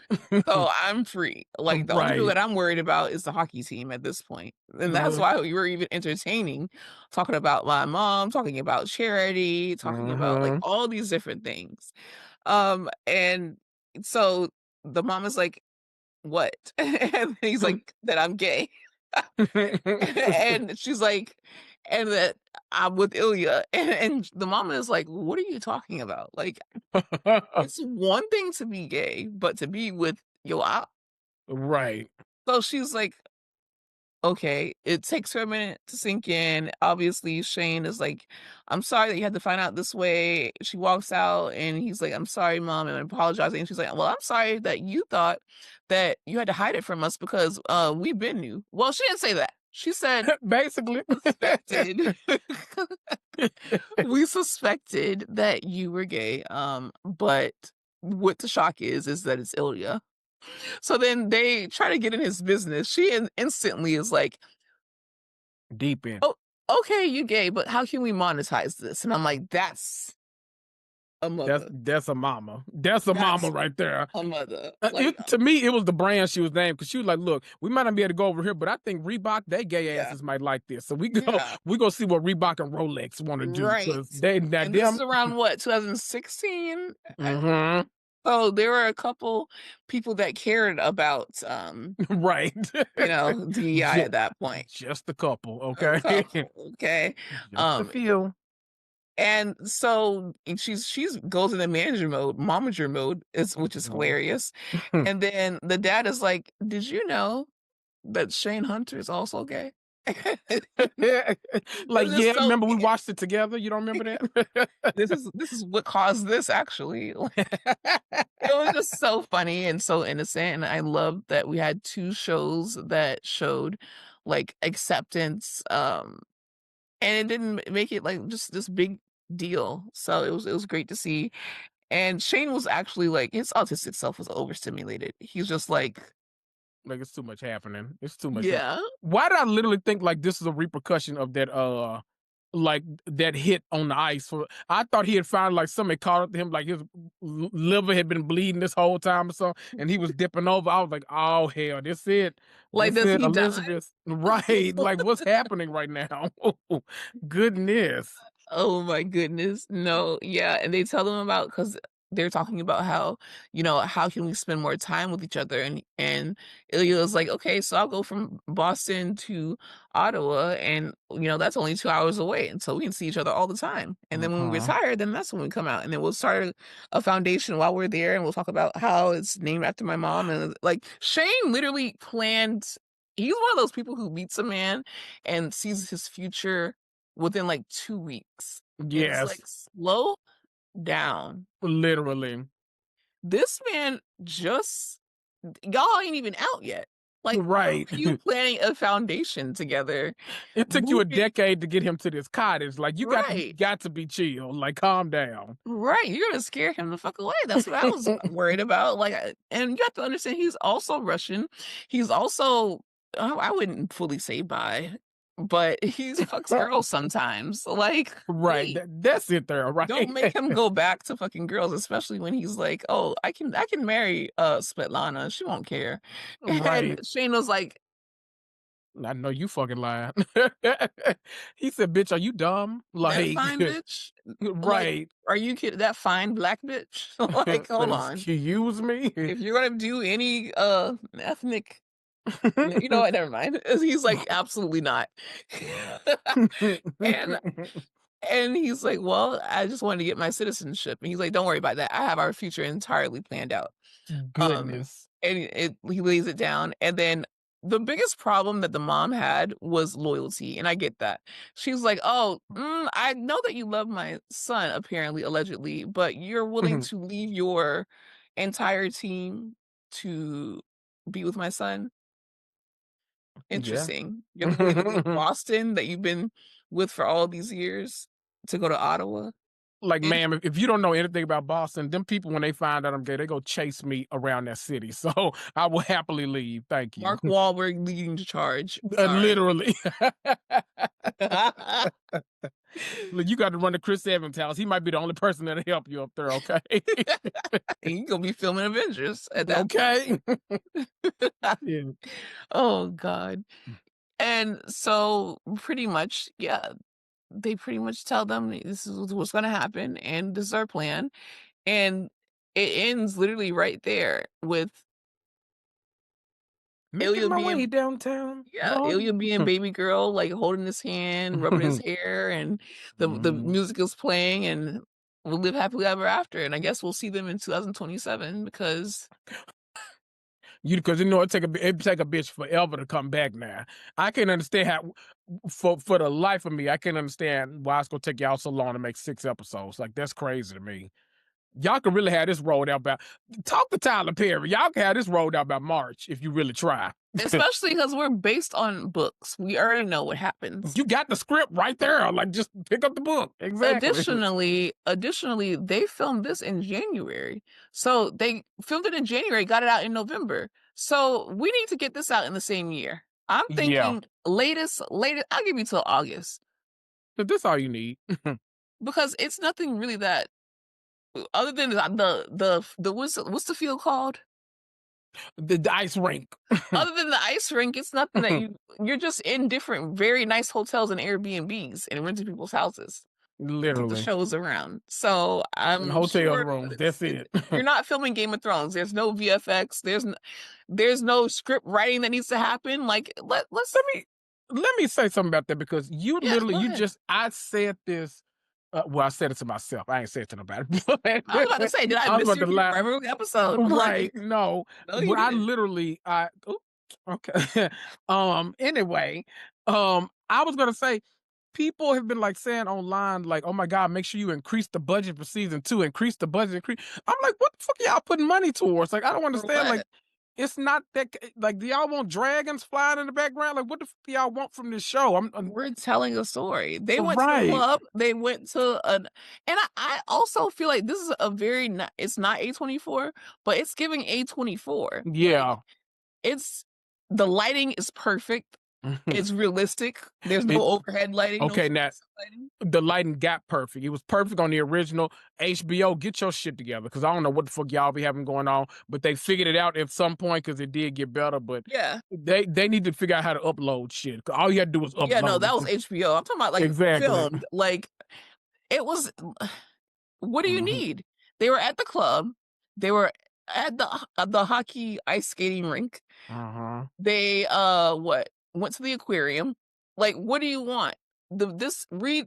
So I'm free. Like the only people Right. that I'm worried about is the hockey team at this point. And that's Mhm. why we were even entertaining talking about my mom, talking about charity, talking about like Mhm. all these different things. And so the mom is like, "What?" And he's like, "That I'm gay." And she's like, "And that I'm with Ilya." And the mom is like, "What are you talking about? Like, it's one thing to be gay, but to be with your op." Right. So she's like, okay, it takes her a minute to sink in. Obviously, Shane is like, "I'm sorry that you had to find out this way." She walks out and he's like, "I'm sorry, mom," and apologizing. And she's like, "Well, I'm sorry that you thought that you had to hide it from us because we been knew." Well, she didn't say that. She said Basically. suspected. We suspected that you were gay. But what the shock is that it's Ilya. So then they try to get in his business. She instantly is like, Deep in. "Oh, okay, you gay, but how can we monetize this?" And I'm like, "That's a That's mother. that's a mama. That's a mama That's right there. a mother." Like, To me, it was the brand she was named because she was like, "Look, we might not be able to go over here, but I think Reebok, they gay yeah, asses might like this. So yeah, we go see what Reebok and Rolex want to do right. because they that And this is them." around what, 2016? Mhm. So there were a couple people that cared about, Right. DEI just, at that point. just a couple, A okay. couple, okay? Just a Um, few. and so she's goes into manager mode, momager mode, is which is Mhm. hilarious. And then the dad is like, "Did you know that Shane Hunter is also gay?" Like, It's yeah, just so remember we watched it together? You don't remember that? this is what caused this actually. Like, it was just so funny and so innocent, and I love that we had 2 shows that showed, like, acceptance, and it didn't make it, like, just this big deal, so it was great to see, and Shane was actually, like his autistic self was overstimulated. He's just like, Like, it's too much happening. It's too much "Yeah." why did I literally think, like, this is a repercussion of that, like, that hit on the ice for I thought he had found, like, somebody caught up to him, like, his liver had been bleeding this whole time or something, and he was dipping over. I was like, "Oh, hell, this it. Like, This does it, he die? Elizabeth." Right, like, what's happening right now? Goodness. Oh my goodness, no, yeah, and they tell them about because they're talking about how, how can we spend more time with each other? And Ilya was like, okay, so I'll go from Boston to Ottawa, and that's only 2 hours away, and so we can see each other all the time. And then when we Mhm. retire, then that's when we come out, and then we'll start a foundation while we're there, and we'll talk about how it's named after my mom. And like Shane literally planned. He's one of those people who meets a man and sees his future within like 2 weeks, and it's like Yes, slow down. literally. This man just y'all ain't even out yet. Like, how are Right. you planning a foundation together? It took you a Moving decade to get him to this cottage. Like, you right, got to be chill. Like, calm down. right, you're gonna scare him the fuck away. That's what I was worried about, like, and you have to understand he's also Russian. He's also I wouldn't fully say bi, but he fucks girls sometimes. Like, Right. wait. That's it there, Don't right? make him go back to fucking girls, especially when he's like, "Oh, I can marry, Svetlana, she won't care." And Right. Shane was like, I know you fucking lying. He said, "Bitch, are you dumb?" "That Like, fine bitch? Like, right. are you kidding? That fine black bitch? Like, hold on. Excuse me? If you're gonna do any, ethnic" you know what, never mind. He's like, "Absolutely not." And he's like, "Well, I just wanted to get my citizenship." And he's like, "Don't worry about that. I have our future entirely planned out." Um, Goodness. and he lays it down, and then the biggest problem that the mom had was loyalty, and I get that. She's like, "Oh, I know that you love my son, apparently, allegedly, but you're willing Mhm. to leave your entire team to be with my son? Yeah. Interesting. You're willing to leave Boston that you've been with for all these years to go to Ottawa? Like, And ma'am, if you don't know anything about Boston, them people, when they find out I'm gay, they go chase me around that city. So I will happily leave. Thank you. Mark Wahlberg leading the charge. Sorry." Literally. Look, you got to run to Chris Evans' house. He might be the only person that'll help you up there, okay? And you gonna be filming Avengers at that point. Okay. Yeah. Oh god. And so pretty much, yeah, they pretty much tell them this is what's gonna happen and this is our plan. And it ends literally right there with Making Ilya my way being downtown. yeah, Lord. Ilya being baby girl, like holding his hand, rubbing his hair, and the Mhm. music is playing, and we'll live happily ever after. And I guess we'll see them in 2027 because Because it take a bitch forever to come back now. I can't understand how for the life of me, I can't understand why it's gonna take y'all so long to make 6 episodes. Like, that's crazy to me. Y'all can really have this rolled out by talk to Tyler Perry. Y'all can have this rolled out by March if you really try. especially because we're based on books. We already know what happens. You got the script right there. Like, just pick up the book. Exactly. Additionally, they filmed this in January. So they filmed it in January, got it out in November. So we need to get this out in the same year. I'm Yeah. thinking latest, I'll give you till August But that's all you need. because it's nothing really that other than the what's the field called? The ice rink. Other than the ice rink, it's nothing that you're just in different very nice hotels and Airbnbs and renting people's houses. The Literally. shows around. So In I'm hotel sure that rooms. That's it it. you're not filming Game of Thrones. There's no VFX. There's no script writing that needs to happen. Like let's Let me let me say something about that because you yeah, literally go you ahead. just I said this. Well, I said it to myself. I ain't said it to nobody. I was about to say, did I I was miss about your to Heated lie. Rivalry episode? Right? Like, No, no, you but I didn't. literally I. Oops, okay. Anyway, I was gonna say people have been like saying online, like, "Oh my god, make sure you increase the budget for season 2. Increase the budget. Increase." I'm like, what the fuck are y'all putting money towards? Like, I don't For understand. Like, what? it's not that like, do y'all want dragons flying in the background? Like, what the fuck do y'all want from this show? I'm We're telling a story. They went to the right. club. They went to an, and I also feel like this is a very not, it's not A24, but it's giving A24. Like Yeah. it's the lighting is perfect. It's realistic. There's no It overhead lighting, no okay, now fixed lighting. the lighting got perfect. It was perfect on the original. HBO, get your shit together because I don't know what the fuck y'all be having going on, but they figured it out at some point because it did get better. But Yeah. they need to figure out how to upload shit. 'Cause all you had to do was Yeah, no, upload that was it. HBO. I'm talking about like Exactly. filmed. Like it was what do you need? They were at the club. They were at the hockey ice skating rink. Uh-huh. They, what? Went to the aquarium. Like, what do you want? The this read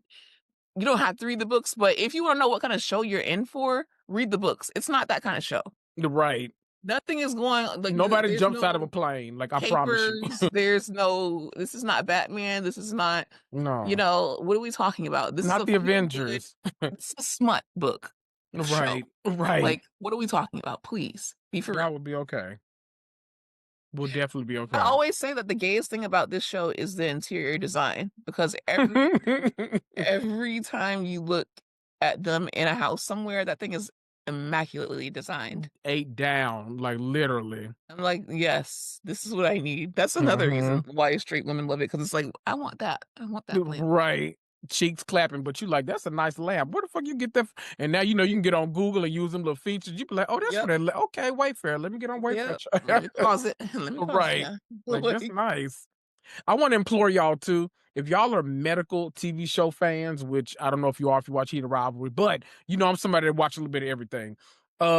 You don't have to read the books, but if you wanna know what kinda show you're in for, read the books. It's not that kinda show. You're right. Nothing is going like, Nobody there's jumps out of a no plane, like, I promise you. capers, there's no this is not Batman, this is not, No. what are we talking about? This is Not a the feel-good Avengers. this is a smut book show. Right, right. Like, what are we talking about? Please, be for real. That would be okay. Will definitely be I okay. always say that the gayest thing about this show is the interior design because every time you look at them in a house somewhere, that thing is immaculately designed. 8 down, like, literally. I'm like, "Yes, this is what I need." That's another reason Mhm. why straight women love it because it's like, "I want that. I want that lamp." Right. Cheeks clapping, but you like, "That's a nice lamp. Where the fuck you get that and now you can get on Google and use them little features. You be like, "Oh, that's for Yep, that okay, Wayfair. Let me get on Wayfair." yep. Let me pause it. Let me pause it Right. now. Like, that's Like, nice. I want to implore y'all too, if y'all are medical TV show fans, which I don't know if you are if you watch Heated Rivalry, but I'm somebody that watch a little bit of everything.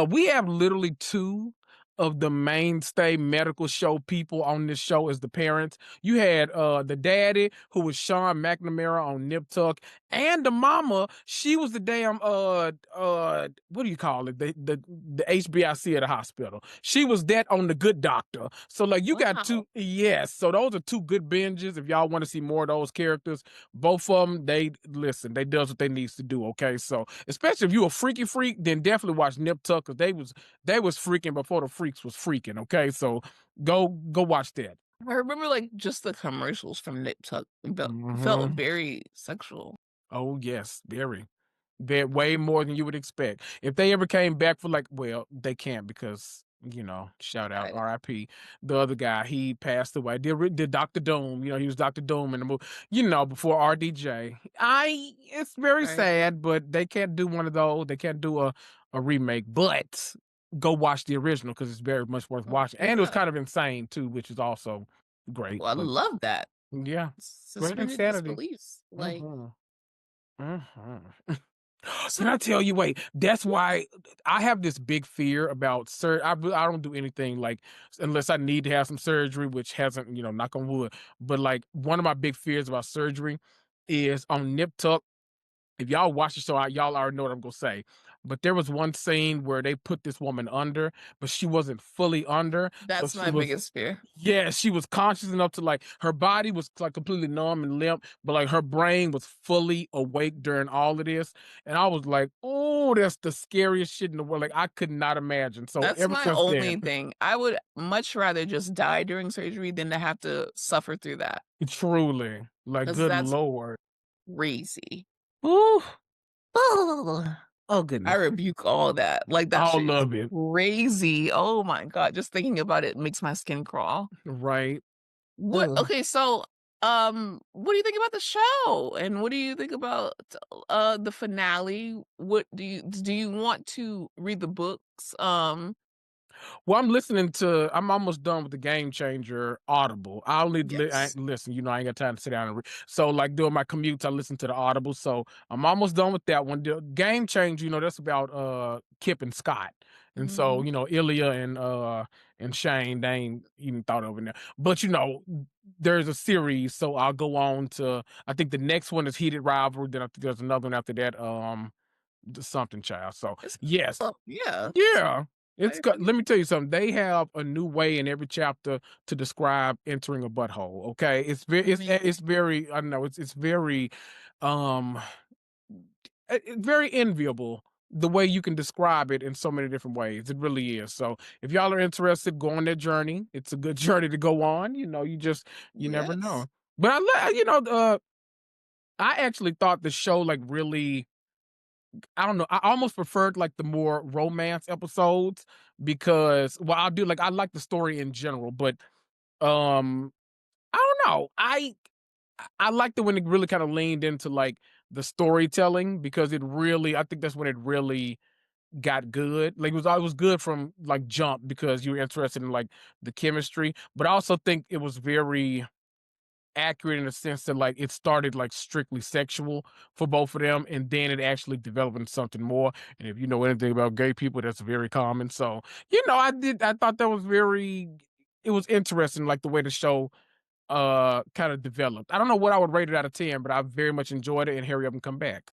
We have literally two of the mainstay medical show people on this show as the parents. You had the daddy who was Sean McNamara on Nip Tuck, and the mama, she was the damn what do you call it? The HBIC at the hospital. She was that on The Good Doctor. So like you got wow. two, yes. So those are two good binges. If y'all want to see more of those characters, both of them, they listen, they does what they needs to do. Okay. So especially if you a freaky freak, then definitely watch Nip Tuck because they was freaking before the freaks was freaking. Okay. So go watch that. I remember, like, just the commercials from Nip Tuck felt Hmm. very sexual. Oh yes, very. They're way more than you would expect. If they ever came back for like, well, they can't because shout out Right. R.I.P. The other guy, he passed away. Did Doctor Doom? He was Doctor Doom in the movie. Before RDJ. It's very Right. sad, but they can't do one of those. They can't do a remake. But go watch the original because it's very much worth Oh, watching. And it was yeah. kind of insane too, which is also great. Well, I But love that. yeah, great Suspended insanity. disbeliefs. Like, Hmm. Hmm. Can I tell you? Wait, that's why I have this big fear about I don't do anything like unless I need to have some surgery, which hasn't, knock on wood. But like one of my big fears about surgery is on Nip Tuck. If y'all watch the show, y'all already know what I'm gonna say. But there was one scene where they put this woman under, but she wasn't fully under. So that's she my was, biggest fear. yeah, she was conscious enough to like her body was like completely numb and limp, but like her brain was fully awake during all of this. And I was like, oh, that's the scariest shit in the world. Like I could not imagine. So That's ever my since then, only thing. I would much rather just die during surgery than to have to suffer through that, truly, like, because good that's Lord. crazy. Ooh, Oh, oh I goodness. rebuke all that. Like, that shit All is of it. crazy. Oh my god, just thinking about it makes my skin crawl. Right. What Ugh. Okay, so, what do you think about the show? And what do you think about, the finale? What do you want to read the books? Well, I'm almost done with the Game Changer Audible. I'll need to Yes. listen, I ain't got time to sit down and read. So, like, doing my commutes, I listen to the Audible. So, I'm almost done with that one. The Game Changer, that's about Kip and Scott. And so, Mhm. Ilya and Shane, they ain't even thought of it now. But, there's a series, so I'll go on to I think the next one is Heated Rivalry, then I think there's another one after that, the something child. So, It's yes, yeah, it's yeah. quite It's a got few. let me tell you something, they have a new way in every chapter to describe entering a butthole, okay? It's Amazing. very I don't know, it's very, um, it's very enviable the way you can describe it in so many different ways, it really is, so if y'all are interested, go on that journey, it's a good journey to go on, you never know. Yes. But I actually thought the show, like, really I don't know. I almost preferred like the more romance episodes because I like the story in general, but um I don't know. I liked it when it really kind of leaned into like the storytelling because I think that's when it really got good. Like it was good from like jump because you were interested in like the chemistry, but I also think it was very accurate in the sense that like it started like strictly sexual for both of them, and then it actually developed into something more. And if you know anything about gay people, that's very common. So I thought that was very, it was interesting, like the way the show kind of developed. I don't know what I would rate it out of 10, but I very much enjoyed it, and hurry up and come back.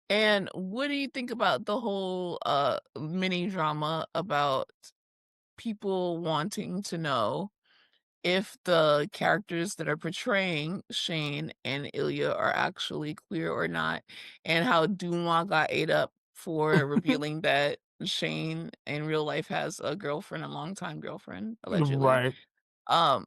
And what do you think about the whole mini drama about people wanting to know if the characters that are portraying Shane and Ilya are actually queer or not, and how Duma got ate up for revealing that Shane in real life has a girlfriend, a longtime girlfriend, allegedly. Right. Um,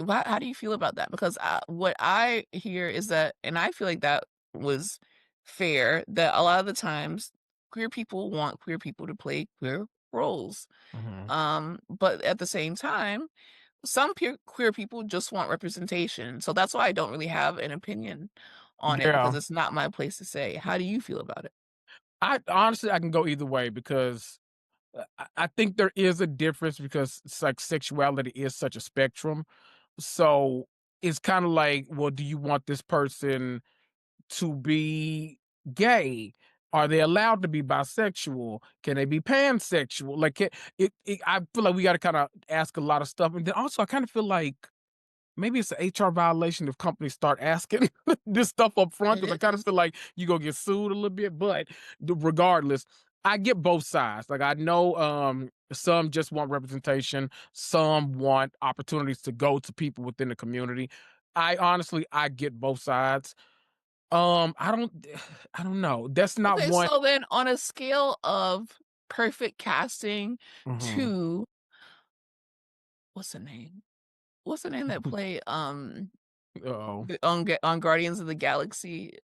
how do you feel about that? Because what I hear is that, and I feel like that was fair, that a lot of the times queer people want queer people to play queer roles. Mhm. But at the same time, some queer people just want representation. So that's why I don't really have an opinion on it because Yeah. it's not my place to say. How do you feel about it? I honestly I can go either way because I think there is a difference because it's like sexuality is such a spectrum. So it's kind of like, well, do you want this person to be gay? Are they allowed to be bisexual? Can they be pansexual? Like I feel like we got to kind of ask a lot of stuff, and then also I kind of feel like maybe it's an HR violation if companies start asking this stuff up front, because I It kind of is. feel like you gonna get sued a little bit. But regardless, I get both sides. Like I know some just want representation, some want opportunities to go to people within the community. I get both sides. I don't I don't know. That's not Okay, one. so then on a scale of perfect casting Mhm. to what's the name? What's the name that play Uh-oh. on Guardians of the Galaxy,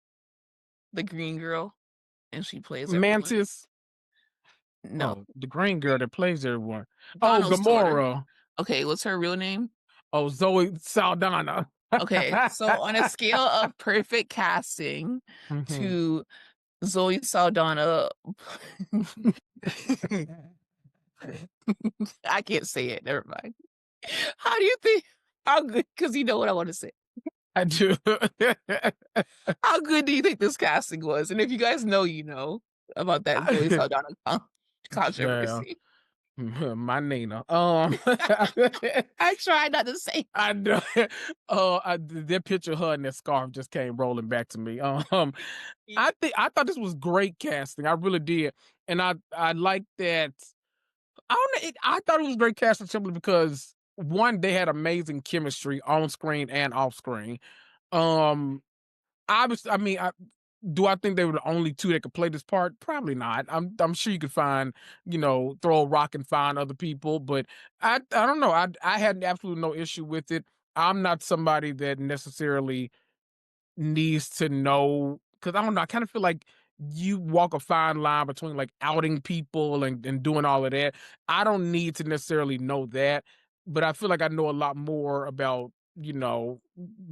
the green girl, and she plays everyone? Mantis. No, Oh, the green girl that plays everyone. Oh, Donald's daughter. Gamora. Okay, what's her real name? Oh, Zoe Saldana. Okay, so on a scale of perfect casting Mhm. to Zoe Saldana I can't say it, never mind. How do you think how good, because you know what I wanna say. I do. How good do you think this casting was? And if you guys know, you know about that Zoe Saldana Child, controversy. my Nina. I tried not to say I know. That picture of her and that scarf just came rolling back to me. it. I thought this was great casting. I really did, and I like that. I don't know. I thought it was great casting simply because one, they had amazing chemistry on screen and off screen. Um, Obviously, I mean, do I think they were the only 2 that could play this part? Probably not. I'm sure you could find, throw a rock and find other people, but I don't know. I had absolutely no issue with it. I'm not somebody that necessarily needs to know, because I don't know, I kind of feel like you walk a fine line between like outing people and doing all of that. I don't need to necessarily know that, but I feel like I know a lot more about, you know,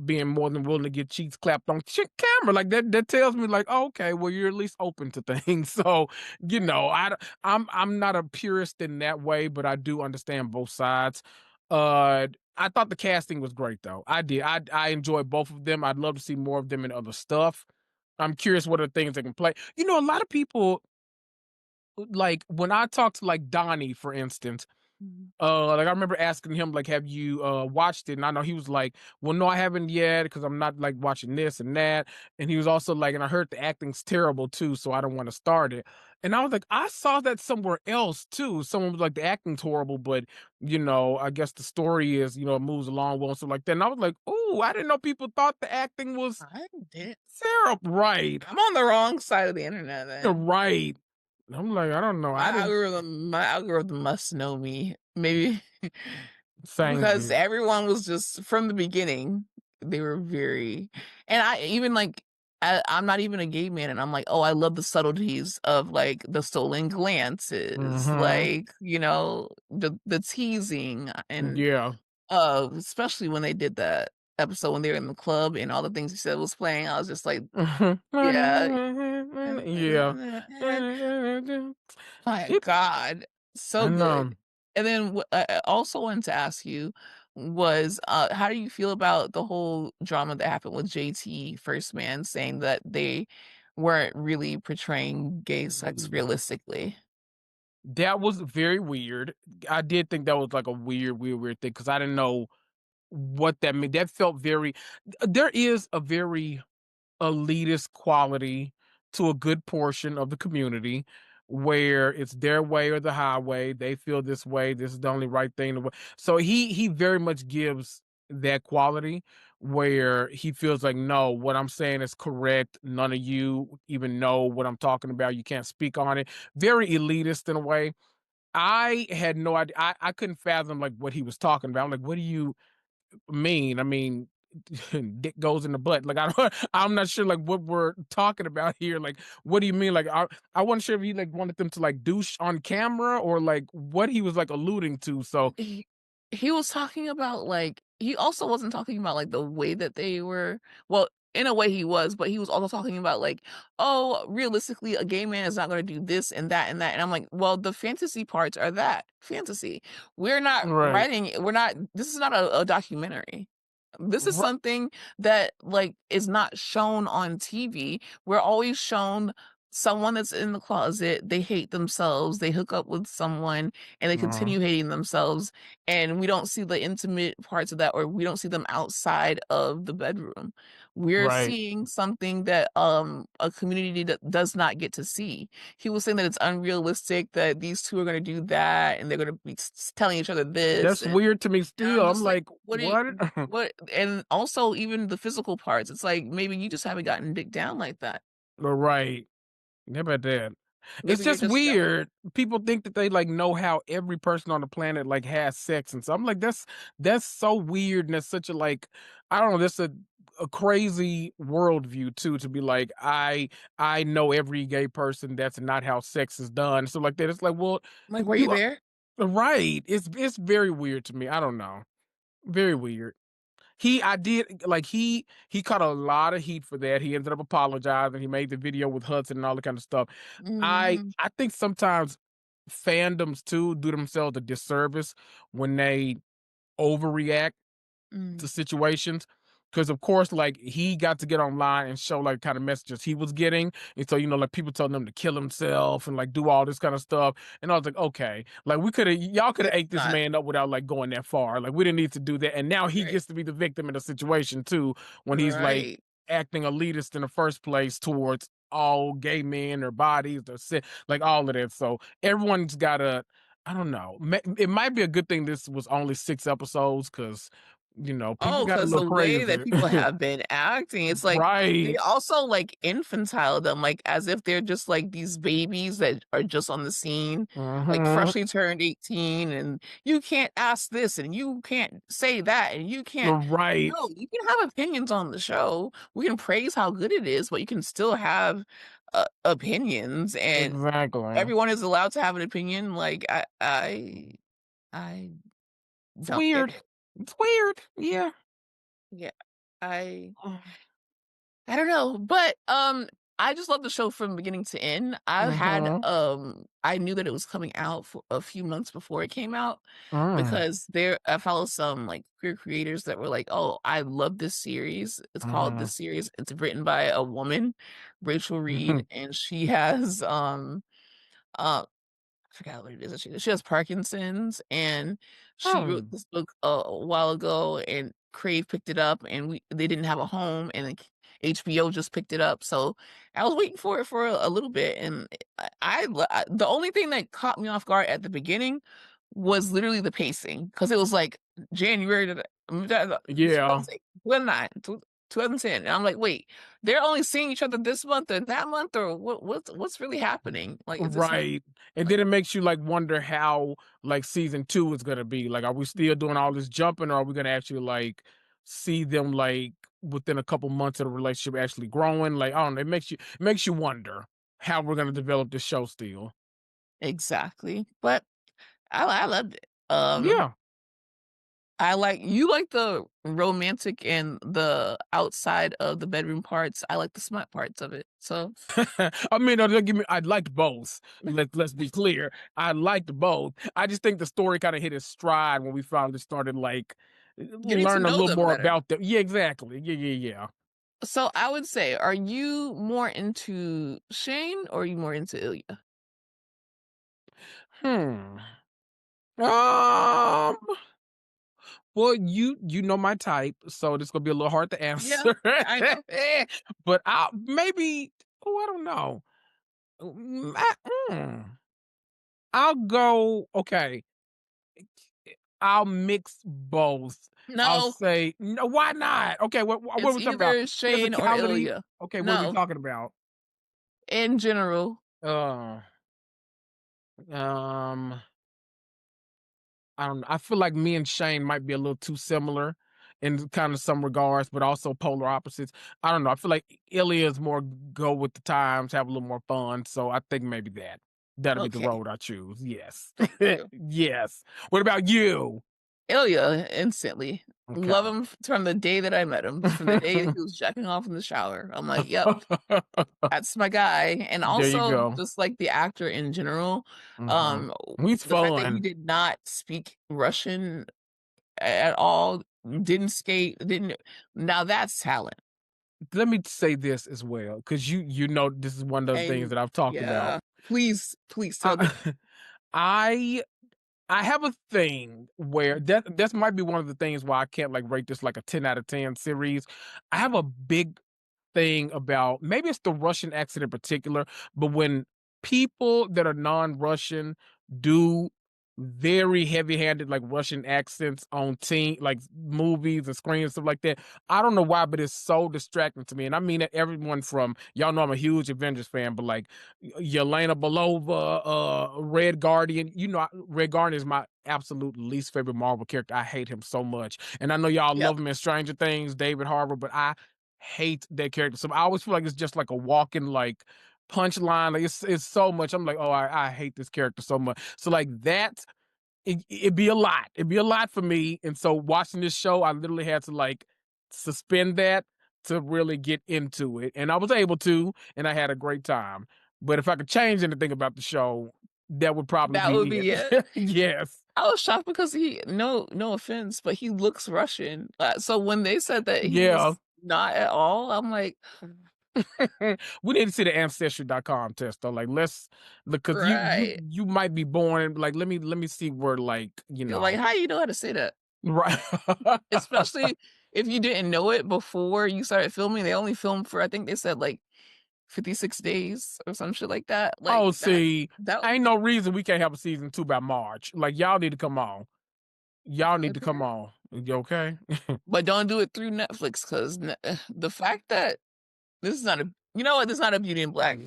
being more than willing to get cheeks clapped on camera. Like that tells me like, oh, okay, well, you're at least open to things. So, I'm not a purist in that way, but I do understand both sides. I thought the casting was great though. I did. I enjoyed both of them. I'd love to see more of them in other stuff. I'm curious what are the things they can play. A lot of people, like when I talk to like Donnie, for instance, Mhm. like I remember asking him, like, have you watched it? And I know he was like, well, no, I haven't yet because I'm not like watching this and that. And he was also like, and I heard the acting's terrible too, so I don't want to start it. And I was like, I saw that somewhere else too. Someone was like, the acting's horrible, but I guess the story is, it moves along well and stuff like that. And I was like, oh, I didn't know people thought the acting was I did. terrible. Right. I'm on the wrong side of the internet then. Right. I'm like, I don't know. I didn't. My algorithm must know me. Maybe Same because here. everyone was just from the beginning, they were very, and I even like I'm not even a gay man and I'm like, "Oh, I love the subtleties of like the stolen glances, Hmm. like, the teasing and Yeah. especially when they did that episode when they were in the club and all the things he said was playing, I was just like, Mhm. yeah. Yeah. My It god, I so know. good. And then I also wanted to ask you, was, how do you feel about the whole drama that happened with JT First Man saying that they weren't really portraying gay sex realistically? That was very weird. I did think that was like a weird thing because I didn't know what that meant. That felt very. There is a very elitist quality to a good portion of the community where it's their way or the highway. They feel this way. This is the only right thing. So he very much gives that quality where he feels like, no, what I'm saying is correct. None of you even know what I'm talking about. You can't speak on it. Very elitist in a way. I had no idea. I couldn't fathom like what he was talking about. I'm like, what do you mean? I mean, dick goes in the butt. Like I don't, I'm not sure like what we're talking about here. Like, what do you mean? Like I wasn't sure if he like wanted them to like douche on camera or like what he was like alluding to. So He was talking about, like he also wasn't talking about, like, the way that they were well, in a way he was, but he was also talking about, like, "Oh, realistically, a gay man is not gonna do this and that," and I'm like, "Well, the fantasy parts are that, fantasy. right, We're not this is not a documentary. This is right, something that, like, is not shown on TV. We're always shown someone that's in the closet, they hate themselves, they hook up with someone, and they uh, continue hating themselves, and we don't see the intimate parts of that, or we don't see them outside of the bedroom. We're right. seeing something that, a community that does not get to see. He was saying that it's unrealistic that these 2 are gonna do that, and they're gonna be telling each other this, That's and weird to me. I'm Still, I'm just like, like, "What do you what? what" and also even the physical parts, it's like, maybe you just haven't gotten dick down like that. Right. How about that? It's Maybe you're just just jealous. weird. People think that they like know how every person on the planet like has sex and so I'm like, that's so weird and that's such a like I don't know, that's a crazy worldview too to be like, I know every gay person that's not how sex is done. So like that. It's like, well, Like, were you you are there? right. It's very weird to me. I don't know. Very weird. I did like he caught a lot of heat for that. He ended up apologizing. He made the video with Hudson and all that kind of stuff. Mhm. I think sometimes fandoms too do themselves a disservice when they overreact Mm. to situations. Because of course, like he got to get online and show like kind of messages he was getting, and so like people telling him to kill himself and like do all this kind of stuff. And I was like, okay, like y'all could have It's ate this not. man up without like going that far. Like we didn't need to do that. And now he Right. gets to be the victim in the situation too when he's like Right. acting elitist in the first place towards all gay men or bodies or like all of that. So everyone's got to. I don't know. It might be a good thing this was only 6 episodes because people Oh, got a because little the way that crazy. people have been acting, it's like they Right. also, like, infantile them, like, as if they're just, like, these babies that are just on the scene, like, Mhm. freshly turned 18, and "You can't ask this, and you can't say that, and you can't" Right. No, you can have opinions on the show. We can praise how good it is, but you can still have, opinions, and Exactly. everyone is allowed to have an opinion, like, I It's don't get weird. it. It's weird. Yeah. Yeah. I I don't know, but, I just love the show from beginning to end. Mhm. I knew that it was coming out for a few months before it came out Mm. because I follow some, like, queer creators that were like, "Oh, I love this series." It's called Mhm. this series. It's written by a woman, Rachel Reed, Mhm. and she has, uh I forgot what it is that she has Parkinson's, and she wrote Mm. this book a while ago, and Crave picked it up, and they didn't have a home, and then HBO just picked it up, so I was waiting for it for a little bit, and the only thing that caught me off guard at the beginning was literally the pacing, because it was like January to Yeah. 2009, 2010, and I'm like, "Wait, they're only seeing each other this month or that month, or what's really happening? Like, is this not" Right. And like then it makes you like wonder how like season 2 is gonna be. Like, are we still doing all this jumping or are we gonna actually like see them like within a couple months of the relationship actually growing? Like, I don't know. It makes you wonder how we're gonna develop this show still. Exactly, but I loved it. Yeah. I like you like the romantic and the outside of the bedroom parts, I like the smut parts of it, so I mean, no, don't give me. I liked both. Let's be clear. I liked both. I just think the story kind of hit its stride when we finally started like Getting to learn a know little them more better. about them. Yeah, exactly. Yeah, yeah, yeah. So I would say, are you more into Shane or are you more into Ilya? Hmm. Um. Well, you know my type, so this gonna be a little hard to Yeah, answer. I know. But I maybe. Oh, I don't know. I'll go. Okay, I'll mix both. I'll No, say no. Why not? Okay, what are it's we talking about? either Shane or Physicality. Ilya. Okay, what are we No, talking about? in general. Uh, um, I don't know. I feel like me and Shane might be a little too similar in kind of some regards, but also polar opposites. I don't know. I feel like Ilya is more go with the times, have a little more fun. So I think maybe that'll be the Okay, road I choose. Yes. thank you. Yes. What about you? Ilya, instantly. Love Okay. him from the day that I met him, from the day that he was jacking off in the shower. I'm like, "Yep, that's my guy." And There you also go. just like the actor in general, Mhm. um, He's the fact that he fun. did not speak Russian at all, didn't skate, didn't now that's talent. Let me say this as well, because you know this is one of those things And that I've talked about. yeah, please tell me. I I I have a thing where that might be one of the things why I can't like rate this like a 10 out of 10 series. I have a big thing about maybe it's the Russian accent in particular, but when people that are non-Russian do very heavy-handed like Russian accents on teen like movies and screen and stuff like that. I don't know why, but it's so distracting to me. And I mean that everyone from y'all know I'm a huge Avengers fan, but like Yelena Belova, Red Guardian, you know, Red Guardian is my absolute least favorite Marvel character. I hate him so much. And I know y'all Yep, love him in Stranger Things, David Harbour, but I hate that character. So I always feel like it's just like a walking like punchline. Like it's so much. I'm like, oh, I hate this character so much. So like that, it'd be a lot. It'd be a lot for me. And so watching this show, I literally had to like suspend that to really get into it. And I was able to, and I had a great time. But if I could change anything about the show, that would probably that would be be it. it. Yes. I was shocked because he no offense, but he looks Russian. So when they said that he Yeah. was not at all, I'm like, We need to see the ancestry.com test though. Like let's look because right. you might be born like let me see where like, You're like, how you know how to say that? right. Especially if you didn't know it before you started filming. They only filmed for I think they said like 56 days or some shit like that. Oh, Like that see, that ain't no reason we can't have a season 2 by March. Like y'all need to come on. Y'all need to come okay. on. You okay? But don't do it through Netflix because the fact that this is not a you know what, this is not a Beauty and Black.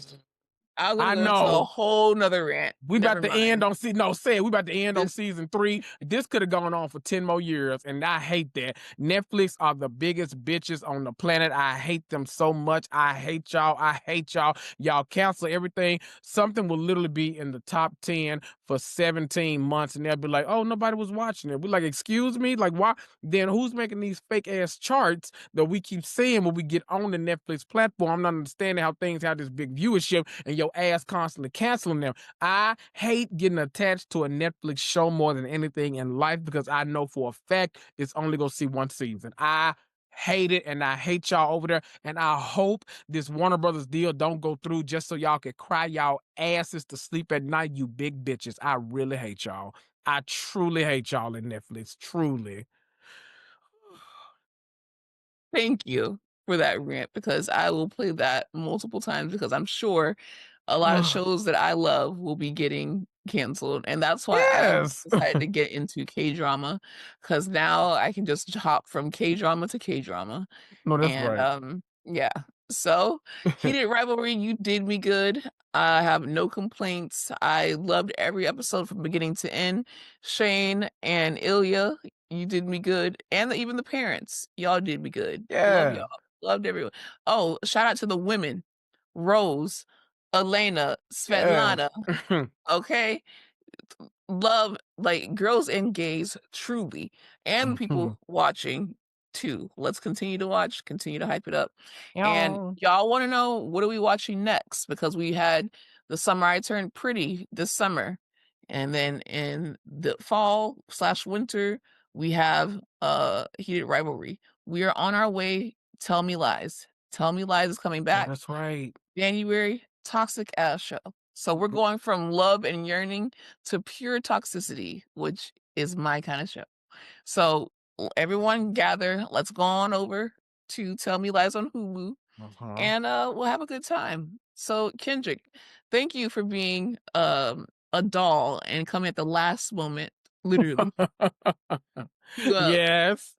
I'm gonna I go into a know. whole nother rant. We about Never to end mind. on no say we about to end on This season 3. This could have gone on for 10 more years, and I hate that. Netflix are the biggest bitches on the planet. I hate them so much. I hate y'all. I hate y'all. Y'all cancel everything. Something will literally be in the top 10 for 17 months, and they'll be like, oh, nobody was watching it. We're like, excuse me? Like, why? Then who's making these fake ass charts that we keep seeing when we get on the Netflix platform? I'm not understanding how things have this big viewership and your ass constantly canceling them. I hate getting attached to a Netflix show more than anything in life because I know for a fact it's only gonna see one season. I hate it and I hate y'all over there. And I hope this Warner Brothers deal don't go through just so y'all can cry y'all asses to sleep at night, you big bitches. I really hate y'all. I truly hate y'all in Netflix. Truly. thank you for that rant because I will play that multiple times because I'm sure a lot of shows that I love will be getting canceled, and that's why I Yes. decided to get into K-drama because now I can just hop from K-drama to K-drama, No, that's and, right. yeah. So, Heated Rivalry, you did me good. I have no complaints. I loved every episode from beginning to end. Shane and Ilya, you did me good, and even the parents, y'all did me good. Love Yeah. y'all. Loved everyone. Oh, shout out to the women. Rose, Elena, Yeah. Svetlana, okay? Love, like, girls and gays, truly, and people watching too. Let's continue to watch, continue to hype it up. And Yeah. y'all wanna know what are we watching next? Because we had The Summer I Turned Pretty this summer, and then in the fall/winter, We have Heated Rivalry. We are on our way. Tell Me Lies. Tell Me Lies is coming Oh, back. that's right. January, toxic ass show. So we're going from love and yearning to pure toxicity, which is my kind of show. So everyone gather. Let's go on over to Tell Me Lies on Hulu, Uh-huh. and we'll have a good time. So Kendrick, thank you for being a doll and coming at the last moment, literally, to Yes.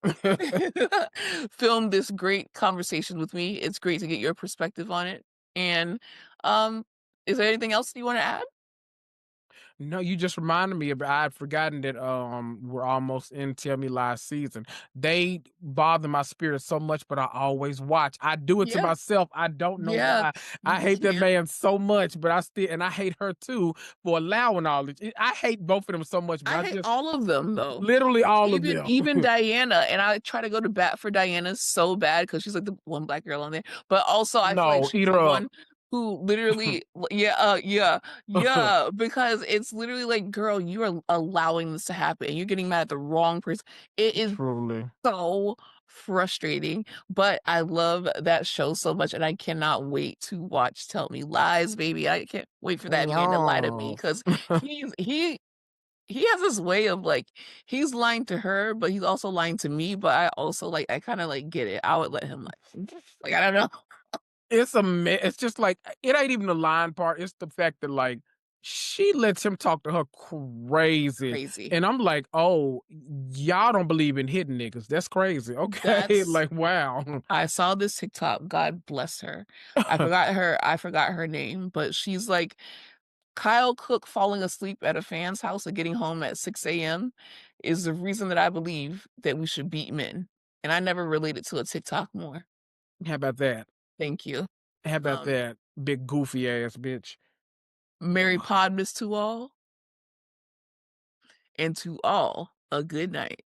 film this great conversation with me. It's great to get your perspective on it. And um, is there anything else you want to add? No, you just reminded me of I had forgotten that we're almost in Tell Me Live season. They bother my spirit so much, but I always watch. I do it to Yeah, myself. I don't know yeah, why. I you hate that can. man so much, but I still and I hate her too for allowing all this. I hate both of them so much, but I I hate just all of them though. literally all of Even them. even Diana, and I try to go to bat for Diana so bad because she's like the one black girl on there. But also I feel like No, eat she's the her up. one who literally yeah, yeah, because it's literally like, girl, you are allowing this to happen and you're getting mad at the wrong person. It is Truly. so frustrating, but I love that show so much, and I cannot wait to watch Tell Me Lies, baby. I can't wait for that man to lie to me Yeah. because he has this way of like he's lying to her, but he's also lying to me. But I also like I kind of like get it. I would let him like I don't know, It's a it's just like it ain't even the line part, it's the fact that, like, she lets him talk to her crazy, crazy. and I'm like, "Oh, y'all don't believe in hidden niggas, that's crazy, okay?" That's Like, wow. I saw this TikTok. God bless her. I forgot her name, but she's like Kyle Cook falling asleep at a fan's house and getting home at 6 a.m. is the reason that I believe that we should beat men. And I never related to a TikTok more. How about that? Thank you. How about Um, that? Big goofy ass bitch. Merry Podmas to all, and to all a good night.